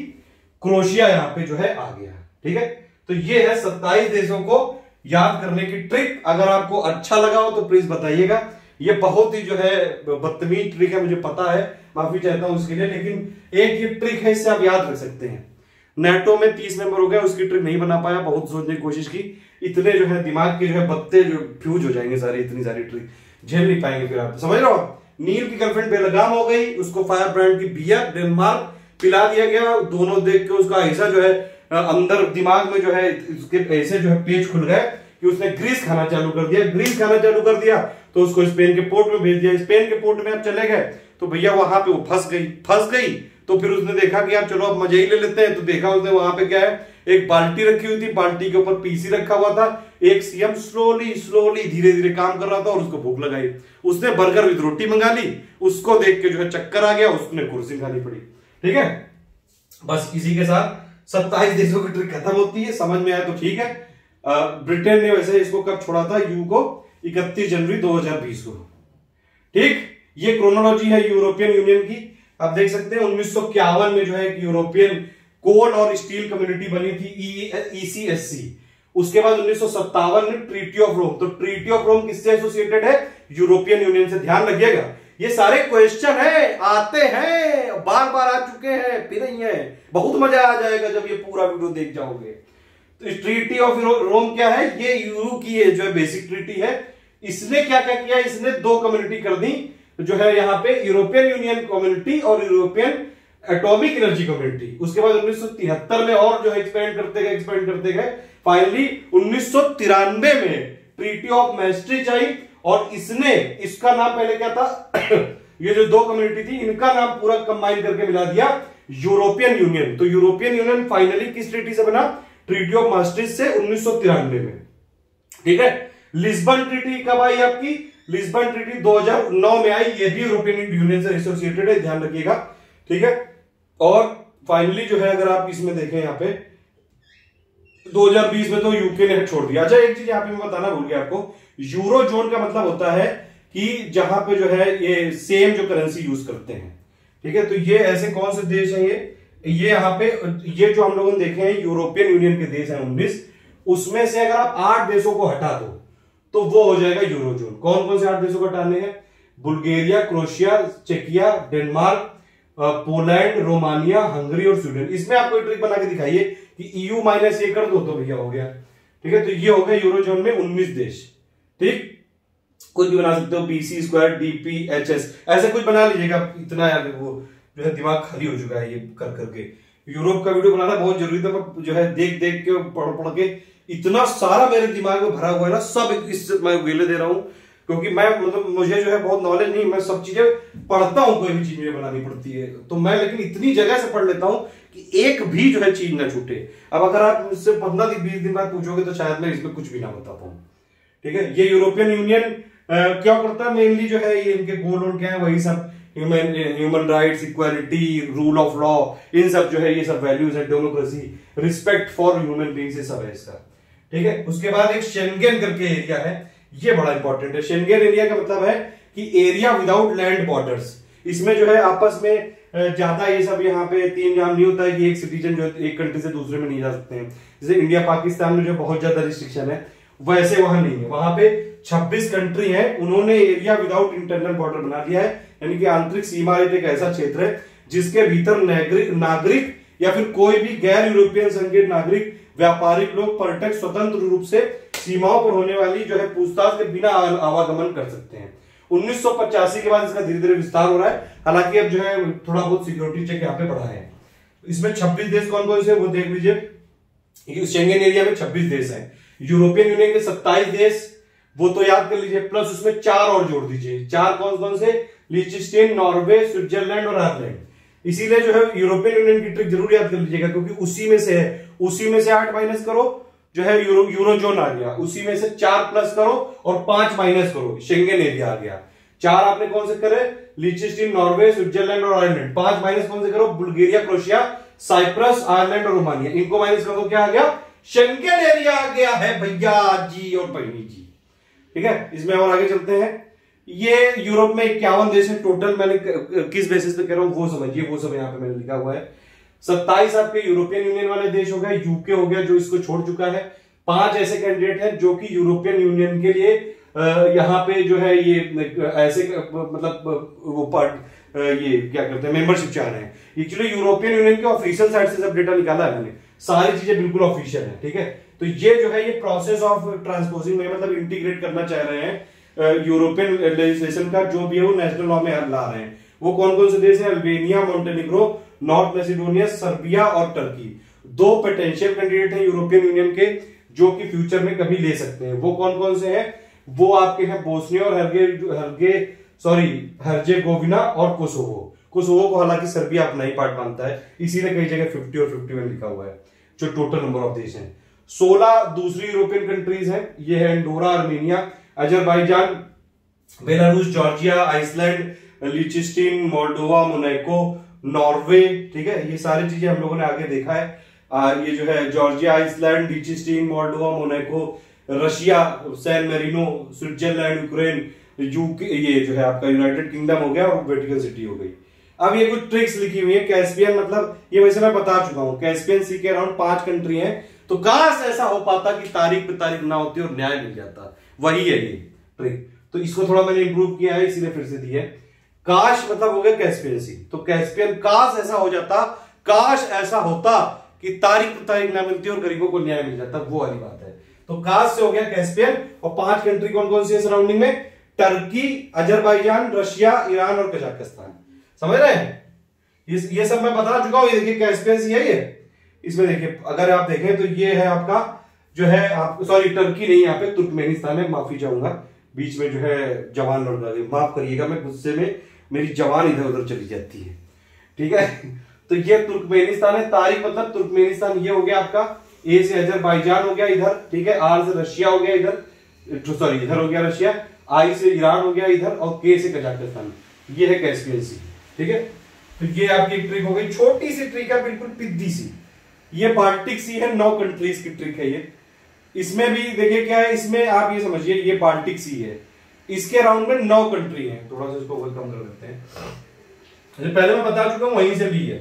Speaker 1: क्रोशिया यहां पे जो है आ गया, ठीक है। तो ये है 27 देशों को याद करने की ट्रिक। अगर आपको अच्छा लगा हो तो प्लीज बताइएगा। ये बहुत ही जो है बदतमीज ट्रिक है, मुझे पता है, माफी चाहता हूं उसके लिए, लेकिन एक ये ट्रिक है, इससे आप याद रख सकते हैं। नेटो में 30 मेंबर हो गया, उसकी ट्रिक नहीं बना पाया, बहुत सोचने की कोशिश की, इतने जो है दिमाग के जो है बत्ते जो फ्यूज हो जाएंगे सारे, इतनी सारी ट्रिक झेल नहीं पाएंगे फिर आप, समझ रहे हो। नील की गर्लफ्रेंड बेलगाम हो गई, उसको फायर ब्रांड की बियर डेनमार्क पिला दिया गया। दोनों देख के उसका ऐसा जो है अंदर दिमाग में जो है उसके ऐसे जो है पेच खुल गए कि उसने ग्रीस खाना चालू कर दिया। ग्रीस खाना चालू कर दिया तो उसको स्पेन के पोर्ट में भेज दिया। स्पेन के पोर्ट में अब चले गए तो भैया वहां पे वो फंस गई। तो फिर उसने देखा कि यार चलो अब मजे ही ले लेते हैं। तो देखा उसने वहां पे क्या है, एक बाल्टी रखी हुई थी, बाल्टी के ऊपर पीसी रखा हुआ था। एक सीएम स्लोली धीरे धीरे काम कर रहा था और उसको भूख लगाई। उसने बर्गर विद रोटी मंगा ली। उसको देख के जो है चक्कर आ गया, उसने कुर्सी खानी पड़ी। ठीक है, बस इसी के साथ 27 देशों की ट्रिक खत्म होती है। समझ में आया तो ठीक है। ब्रिटेन ने वैसे इसको कब छोड़ा था, यू को 31 जनवरी 2020 को। ठीक, ये क्रोनोलॉजी है यूरोपियन यूनियन की। आप देख सकते हैं 1951 में जो है यूरोपियन कोल और स्टील कम्युनिटी बनी थी, ECSC। उसके बाद 1957 में ट्रीटी ऑफ रोम। तो ट्रीटी ऑफ रोम किससे एसोसिएटेड है, यूरोपियन यूनियन से। ध्यान रखिएगा, ये सारे क्वेश्चन है, आते हैं, बार बार आ चुके हैं, फिर नहीं है। बहुत मजा आ जाएगा जब ये पूरा वीडियो देख जाओगे। तो ट्रीटी ऑफ रोम क्या है, ये यूरो की है जो है बेसिक ट्रीटी है। इसने क्या क्या किया, इसने दो कम्युनिटी कर दी जो है यहाँ पे, यूरोपियन यूनियन कम्युनिटी और यूरोपियन एटॉमिक एनर्जी कम्युनिटी। उसके बाद 1973 में और जो है एक्सपेंड करते गए। फाइनली 1993 में ट्रीटी ऑफ मैस्ट्रिच आई और इसका नाम पहले क्या था ये जो दो कम्युनिटी थी इनका नाम पूरा कंबाइन करके मिला दिया यूरोपियन यूनियन। तो यूरोपियन यूनियन फाइनली किस ट्रीटी से बना, ट्रीटी ऑफ मैस्ट्रिच से 1993 में। ठीक है, लिस्बन ट्रीटी कब आई आपकी, लिस्बन ट्रीटी 2009 में आई। ये भी यूरोपियन यूनियन से एसोसिएटेड है, ध्यान रखिएगा। ठीक है, और फाइनली जो है अगर आप इसमें देखें यहाँ पे 2020 में तो यूके ने छोड़ दिया। अच्छा, एक चीज यहाँ पे मैं बताना भूल गया आपको, यूरो जोन का मतलब होता है कि जहां पे जो है ये सेम जो करेंसी यूज करते हैं। ठीक है, तो ये ऐसे कौन से देश हैं, ये यहाँ पे ये जो हम लोगों ने देखे हैं यूरोपियन यूनियन के देश हैं 19, उसमें से अगर आप 8 देशों को हटा दो तो वो हो जाएगा यूरो जोन। कौन कौन से 8 देशों को हटाने हैं, बुल्गारिया, क्रोएशिया, चेकिया, डेनमार्क, पोलैंड, रोमानिया, हंगरी और स्वीडन। इसमें आपको एक ट्रिक बना के दिखाइए कि EU माइनस ये कर दो तो भैया हो गया। ठीक है, तो ये हो गया यूरो जोन में 19 देश। ठीक, कुछ भी बना सकते हो, BC स्क्वायर, DP, HS, ऐसे कुछ बना लीजिएगा। इतना यार वो जो है दिमाग खाली हो चुका है ये कर करके। यूरोप का वीडियो बनाना बहुत जरूरी था, पर जो है देख देख के पढ़ के इतना सारा मेरे दिमाग में भरा हुआ है ना, सब इस मैं वेले दे रहा हूं क्योंकि मैं मतलब मुझे जो है बहुत नॉलेज नहीं, मैं सब चीजें पढ़ता हूं, कोई भी चीज मुझे बनानी पड़ती है तो मैं, लेकिन इतनी जगह से पढ़ लेता हूं कि एक भी जो है चीज ना छूटे। अब अगर आप मुझसे 15-20 दिन बाद पूछोगे तो शायद मैं इसमें कुछ भी ना बता पाऊं। ठीक है, ये यूरोपियन यूनियन क्या करता है मेनली जो है, ये इनके गोल वोल क्या है, वही सब human rights, equality, rule of law, इन सब जो है ये सब वैल्यूज है, democracy, respect for human beings, ये सब है इसका। ठीक है, उसके बाद एक शेंगेन करके एरिया है, ये बड़ा इंपॉर्टेंट है। शेंगेन एरिया का मतलब है कि एरिया विदाउट लैंड बॉर्डर्स। इसमें जो है आपस में ज्यादा ये सब यहाँ पे तीन जाम नहीं होता है कि एक सिटीजन जो एक कंट्री से दूसरे में नहीं जा सकते हैं। जैसे इंडिया पाकिस्तान में जो बहुत ज्यादा रिस्ट्रिक्शन है, वैसे वहां नहीं है। वहां पे 26 कंट्री है, उन्होंने एरिया विदाउट इंटरनल बॉर्डर बना दिया है, यानी कि आंतरिक सीमा एक ऐसा क्षेत्र है जिसके भीतर नागरिक या फिर कोई भी गैर यूरोपियन संघीय नागरिक, व्यापारिक लोग, पर्यटक स्वतंत्र रूप से सीमाओं पर होने वाली जो है पूछताछ के बिना आवागमन कर सकते हैं। 1985 के बाद इसका धीरे धीरे विस्तार हो रहा है, हालांकि अब जो है थोड़ा बहुत सिक्योरिटी चेक यहाँ पे बढ़ा है। इसमें 26 देश कौन कौन से वो देख लीजिए। शेंगेन एरिया में 26 देश है, यूरोपियन यूनियन के 27 देश, वो तो याद कर लीजिए, प्लस उसमें 4 और जोड़ दीजिए। 4 कौन कौन से, लिechtenstein, नॉर्वे, स्विट्जरलैंड और आयरलैंड। इसीलिए जो है यूरोपियन यूनियन की ट्रिक जरूर याद कर लीजिएगा, क्योंकि उसी में से है, उसी में से 8 माइनस करो जो है यूरो जोन आ गया, उसी में से 4 प्लस करो और 5 माइनस करो, शेंगेन एरिया आ गया। 4 आपने कौन से करे, लिechtenstein, नॉर्वे, स्विट्जरलैंड और आयरलैंड। 5 माइनस कौन से करो, बुल्गारिया, क्रोएशिया, साइप्रस, आयरलैंड और रोमानिया। इनको माइनस करो, क्या आ गया, शेंगेन एरिया आ गया है भैया जी और बहनी जी। ठीक है, इसमें और आगे चलते हैं। ये यूरोप में 51 देश है टोटल। मैंने किस बेसिस पे कह रहा हूं वो समझिए, वो सब यहाँ पे मैंने लिखा हुआ है। 27 आपके यूरोपियन यूनियन वाले देश हो गए, यूके हो गया जो इसको छोड़ चुका है। 5 ऐसे कैंडिडेट हैं जो कि यूरोपियन यूनियन के लिए यहाँ पे जो है ये ऐसे मतलब वो पार्ट ये क्या करते हैं, मेंबरशिप चाह रहे हैं। एक्चुअली यूरोपियन यूनियन के ऑफिशियल साइट से सब डेटा निकाला है मैंने, सारी चीजें बिल्कुल ऑफिशियल है। ठीक है, तो ये जो है ये प्रोसेस ऑफ ट्रांसपोजिंग में मतलब इंटीग्रेट करना चाह रहे हैं यूरोपियन लेजिस्लेशन का, जो भी है वो नेशनल लॉ में ला रहे हैं। वो कौन कौन से देश है, अल्बेनिया, मोंटेनिग्रो, नॉर्थ मैसिडोनिया, सर्बिया और टर्की। 2 पोटेंशियल कैंडिडेट हैं यूरोपियन यूनियन के जो कि फ्यूचर में कभी ले सकते हैं। वो कौन कौन से हैं? वो आपके हैं बोस्निया और हर्जेगोविना और कोसोवो। कोसोवो को हालांकि सर्बिया अपना ही पार्ट मानता है, इसीलिए कई जगह 50 और 51 लिखा हुआ है जो टोटल नंबर ऑफ देश हैं। 16 दूसरी यूरोपियन कंट्रीज हैं, ये है Andorra, Armenia, Azerbaijan, Belarus, Georgia, Iceland, Liechtenstein, Moldova, Monaco, Norway. ठीक है, ये सारी चीजें हम लोगों ने आगे देखा है। ये जो है Georgia, Iceland, Liechtenstein, Moldova, Monaco, Russia, San Marino, Switzerland, Ukraine, UK, ये जो है आपका यूनाइटेड किंगडम हो गया और वेटिकन सिटी हो गई। अब ये कुछ ट्रिक्स लिखी हुई है। कैस्पियन मतलब ये वैसे मैं बता चुका हूं, कैस्पियन सी के अराउंड 5 कंट्री हैं। तो काश ऐसा हो पाता कि तारीख पे तारीख ना होती और न्याय मिल जाता, वही है ये ट्रिक। तो इसको थोड़ा मैंने इंप्रूव किया है, इसीलिए फिर से दी है। काश मतलब हो गया कैस्पियन सी, तो कैस्पियन काश ऐसा हो जाता, काश ऐसा होता कि तारीख पे तारीख ना मिलती और गरीबों को न्याय मिल जाता, वो वाली बात है। तो काश से हो गया कैस्पियन। और 5 कंट्री कौन कौन सी है सराउंडिंग में? टर्की, अजरबैजान, रशिया, ईरान और कजाकिस्तान। समझ रहे हैं? ये सब मैं बता चुका हूं। ये देखिए कैस्पियन सी है ये। इसमें देखिए अगर आप देखें तो ये है आपका जो है आप टर्की नहीं, यहाँ पे तुर्कमेनिस्तान है। माफी चाहूंगा, बीच में जो है जवान लौट गए, माफ करिएगा, मैं गुस्से में मेरी जवान इधर उधर चली जाती है। ठीक है, तो ये तुर्कमेनिस्तान है। तारीख मतलब तुर्कमेनिस्तान ये हो गया आपका, ए से अजरबैजान हो गया इधर, ठीक है, आर से रशिया हो गया इधर, सॉरी इधर हो गया रशिया, आई से ईरान हो गया इधर, और के से कजाकिस्तान। ये है कैस्पियन सी। ठीक है, तो ये आपकी एक ट्रिक हो गई, छोटी सी ट्रिक है, बिल्कुल पिद्दी सी। ये बाल्टिक सी है, 9 कंट्रीज की ट्रिक है ये। इसमें भी देखिए क्या है, इसमें आप ये समझिए ये बाल्टिक सी है, इसके अराउंड में 9 कंट्री है। थोड़ा सा इसको और कम कर देते हैं, पहले मैं बता चुका हूं, वहीं से भी है।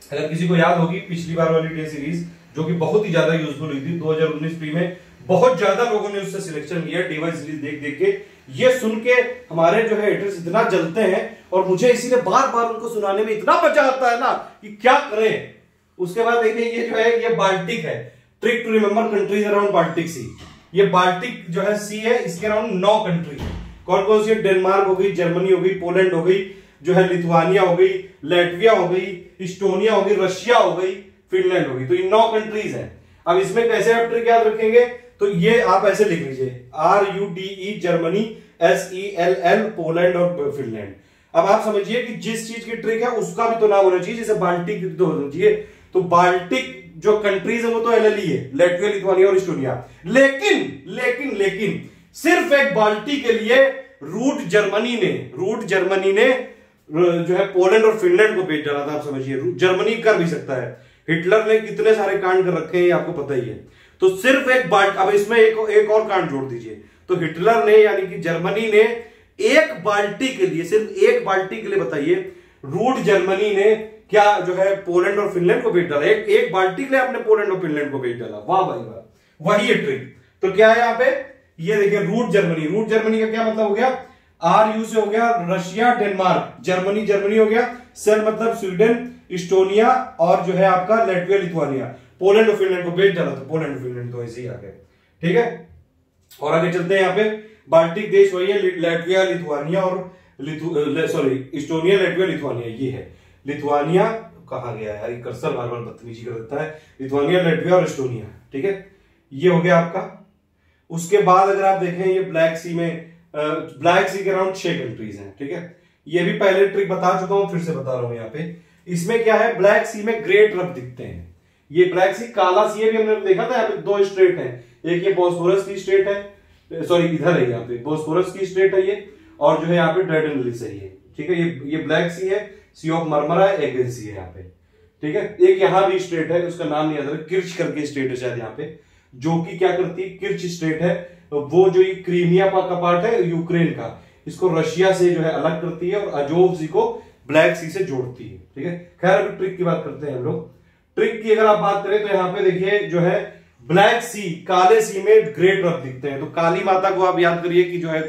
Speaker 1: अगर किसी को याद होगी पिछली बार वाली डे सीरीज जो कि बहुत ही ज्यादा यूजफुल हुई थी 2019 प्री में, बहुत ज्यादा लोगों ने उससे सिलेक्शन लिया डीवाई सीरीज देख देख के। ये सुन के हमारे जो है हेटर्स इतना जलते हैं और मुझे इसीलिए बार बार उनको सुनाने में इतना मजा आता है ना कि क्या करें। उसके बाद देखिए ये जो है ये बाल्टिक है, trick to remember countries around Baltic Sea. ये बाल्टिक जो है सी है, इसके अराउंड 9 कंट्री है। कौन कौन सी? डेनमार्क हो गई, जर्मनी हो गई, पोलैंड हो गई, जो है लिथुआनिया हो गई, लैटविया हो गई, इस्टोनिया हो गई, रशिया हो गई, फिनलैंड हो गई। तो ये 9 कंट्रीज हैं। अब इसमें कैसे आप ट्रिक याद रखेंगे? तो ये आप ऐसे लिख लीजिए, RUDE जर्मनी, SELL पोलैंड और फिनलैंड। अब आप समझिए कि जिस चीज की ट्रिक है उसका भी तो नाम होना चाहिए, जैसे बाल्टिक तो होना चाहिए। तो बाल्टिक जो कंट्रीज है वो तो LLE है, लैटविया, लिथुआनिया और इस्टोनिया। लेकिन सिर्फ एक बाल्टी के लिए रूट जर्मनी ने जो है पोलैंड और फिनलैंड को भेज डाला था। आप समझिए जर्मनी कर भी सकता है, हिटलर ने कितने सारे कांड कर रखे हैं ये आपको पता ही है। तो सिर्फ एक बाल्टी, अब इसमें एक और कांड जोड़ दीजिए, तो हिटलर ने यानी कि जर्मनी ने एक बाल्टी के लिए, सिर्फ एक बाल्टी के लिए बताइए, रूट जर्मनी ने क्या जो है पोलैंड और फिनलैंड को भेज डाला। एक बाल्टी के लिए आपने पोलैंड और फिनलैंड को भेज डाला। वाह भाई वाह, वही है ट्रिक। तो क्या है यहाँ पे, ये देखिए रूट जर्मनी का क्या मतलब हो गया? RU से हो गया रशिया, डेनमार्क, जर्मनी हो गया, सेल मतलब स्वीडन, इस्टोनिया और जो है आपका लैटविया, लिथुआनिया, पोलैंड और फिनलैंड को भेज डाला। तो पोलैंड और फिनलैंड तो ऐसे ही आ गए। ठीक है, और आगे चलते हैं। यहाँ पे बाल्टिक देश वही है, लैटविया, लिथुआनिया और इस्टोनिया, लैटविया, लिथुआनिया। ये है लिथुआनिया, कहा गया है कर्सर बार बार बदतमीजी कर देता है। लिथुआनिया, लैटविया और इस्टोनिया। ठीक है, ये हो गया आपका। उसके बाद अगर आप देखें ये ब्लैक सी के अराउंड 6 कंट्रीज हैं। ठीक है, ये भी पहले ट्रिक बता चुका हूं, फिर से बता रहा हूं। यहाँ पे इसमें क्या है, ब्लैक सी में ग्रेट रब दिखते हैं। ये ब्लैक सी, काला सी है भी हमने देखा था। यहाँ पे 2 स्ट्रेट हैं, एक ये बोस्फोरस की स्ट्रेट है, सॉरी इधर है, यहाँ पे बोस्फोरस की स्ट्रेट है ये, और जो है यहाँ पे ड्रेडनलिस है ये। ठीक है, ये ब्लैक सी है, सी ऑफ मरमरा है, एगन सी है यहाँ पे। ठीक है, एक यहाँ भी स्ट्रेट है, उसका नाम नहीं याद रहा, किर्च करके स्ट्रेट है शायद यहाँ पे, जो कि क्या करती है, किर्च स्ट्रेट है वो, जो ये क्रीमिया का पार्ट है यूक्रेन का, इसको रशिया से जो है अलग करती है और अजोव सी को ब्लैक सी से जोड़ती है। ठीक है, खैर अभी ट्रिक की बात करते हैं हम लोग। ट्रिक की अगर आप बात करें तो यहाँ पे देखिए जो है ब्लैक सी, काले सी में ग्रेट रब दिखते हैं। तो काली माता को आप याद करिए कि जो है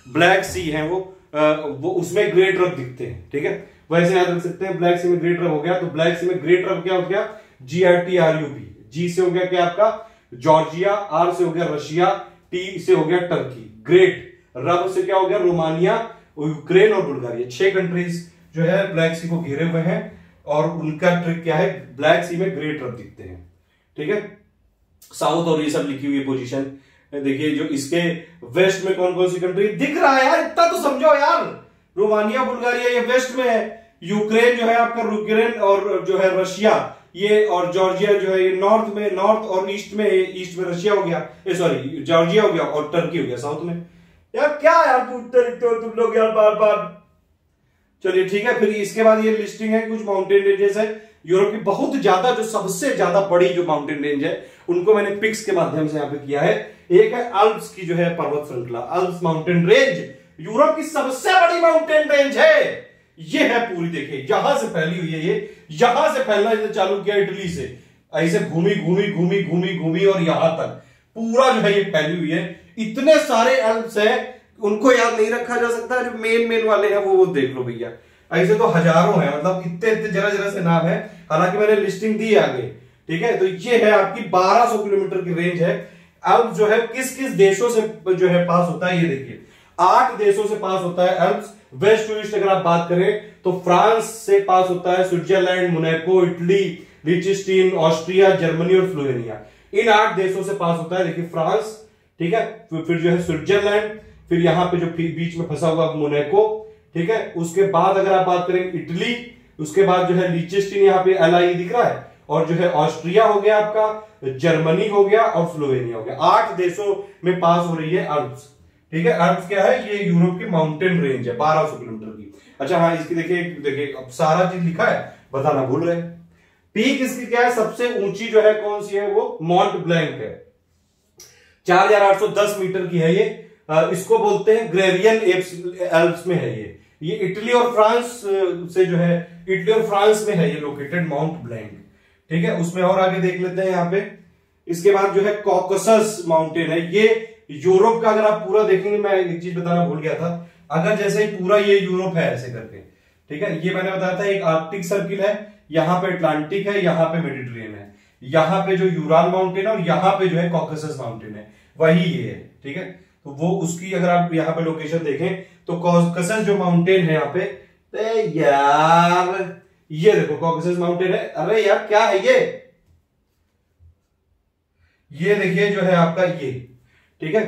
Speaker 1: ब्लैक सी है वो उसमें ग्रेट रब दिखते हैं। ठीक है, वैसे याद रख सकते हैं, ब्लैक सी में ग्रेट रब हो गया। तो ब्लैक सी में ग्रेट रब क्या हो गया, GRTRUB। जी से हो गया क्या आपका जॉर्जिया, R से हो गया रशिया, T से हो गया टर्की, ग्रेट रब से क्या हो गया रोमानिया, यूक्रेन और बुल्गारिया। 6 कंट्रीज जो है ब्लैक सी को घेरे हुए हैं। और उनका ट्रिक क्या है, ब्लैक सी में ग्रेट ट्रक दिखते हैं, ठीक है। साउथ और ये सब लिखी हुई पोजीशन देखिए, जो इसके वेस्ट में कौन कौन सी कंट्री दिख रहा है यार, इतना तो समझो यार। रोमानिया बुल्गारिया ये वेस्ट में है, यूक्रेन जो है आपका, यूक्रेन और जो है रशिया ये, और जॉर्जिया जो है ये नॉर्थ में, नॉर्थ और ईस्ट में, ईस्ट में रशिया हो गया, सॉरी जॉर्जिया हो गया, और टर्की हो गया साउथ में। यार क्या यार पूछते रहते हो तुम लोग यार बार बार। चलिए ठीक है, फिर इसके बाद ये लिस्टिंग है कुछ माउंटेन रेंजेस है यूरोप की, बहुत ज्यादा जो सबसे ज्यादा बड़ी जो माउंटेन रेंज है उनको मैंने पिक्स के माध्यम से यहाँ पे किया है। एक है अल्प्स की जो है पर्वत श्रृंखला, अल्प्स माउंटेन रेंज यूरोप की सबसे बड़ी माउंटेन रेंज है। ये है पूरी, देखिए यहां से फैली हुई है, ये यहां से फैलना इसे चालू किया इटली से, ऐसे घूमी घूमी घूमी घूमी घूमी और यहां तक पूरा जो है ये फैली हुई है। इतने सारे अल्प्स है, उनको याद नहीं रखा जा सकता, जो मेन वाले हैं वो देख लो भैया, ऐसे तो हजारों हैं, मतलब इतने इतने जरा जरा से नाम है, हालांकि मैंने लिस्टिंग दी आगे, ठीक है। तो ये है आपकी 1200 किलोमीटर की रेंज है। अल्प्स जो है किस किस देशों से जो है पास होता है, ये देखिए 8 देशों से पास होता है अल्प्स। वेस्ट टू ईस्ट अगर आप बात करें तो फ्रांस से पास होता है, Switzerland, Monaco, Italy, Liechtenstein, Austria, Germany और स्लोवेनिया, इन 8 देशों से पास होता है। देखिए फ्रांस, ठीक है, फिर जो है स्विट्जरलैंड, फिर यहां पे जो बीच में फंसा हुआ मोनाको, ठीक है। उसके बाद अगर आप बात करें इटली, उसके बाद जो है लिechtenstein, यहाँ पे LI दिख रहा है, और जो है ऑस्ट्रिया हो गया आपका, जर्मनी हो गया और स्लोवेनिया हो गया। 8 देशों में पास हो रही है अल्प्स, ठीक है। अल्प्स क्या है, ये यूरोप की माउंटेन रेंज है 1200 किलोमीटर की। अच्छा हाँ, इसकी देखिए देखिए अब सारा चीज लिखा है, बताना भूल रहे। पीक इसकी क्या है, सबसे ऊंची जो है कौन सी है, वो मॉन्ट ब्लैंक है, 4810 मीटर की है ये। इसको बोलते हैं ग्रेवियन एल्प्स में है ये इटली और फ्रांस से जो है, इटली और फ्रांस में है ये लोकेटेड माउंट ब्लैंक, ठीक है। उसमें और आगे देख लेते हैं यहाँ पे। इसके बाद जो है कॉकसस माउंटेन है, ये यूरोप का, अगर आप पूरा देखेंगे, मैं एक चीज बताना भूल गया था, अगर जैसे पूरा ये यूरोप है ऐसे करके, ठीक है, ये मैंने बताया था एक आर्कटिक सर्किल है, यहाँ पे अटलांटिक है, यहाँ पे मेडिटेरियन है, यहाँ पे जो यूराल माउंटेन है, और यहाँ पे जो है कॉकसस माउंटेन है, वही ये है, ठीक है। तो वो उसकी अगर आप यहाँ पे लोकेशन देखें तो कॉकसस जो माउंटेन है यहाँ पे, यार ये देखो कॉकसस माउंटेन है। अरे यार क्या है ये देखिए जो है आपका ये, ठीक है।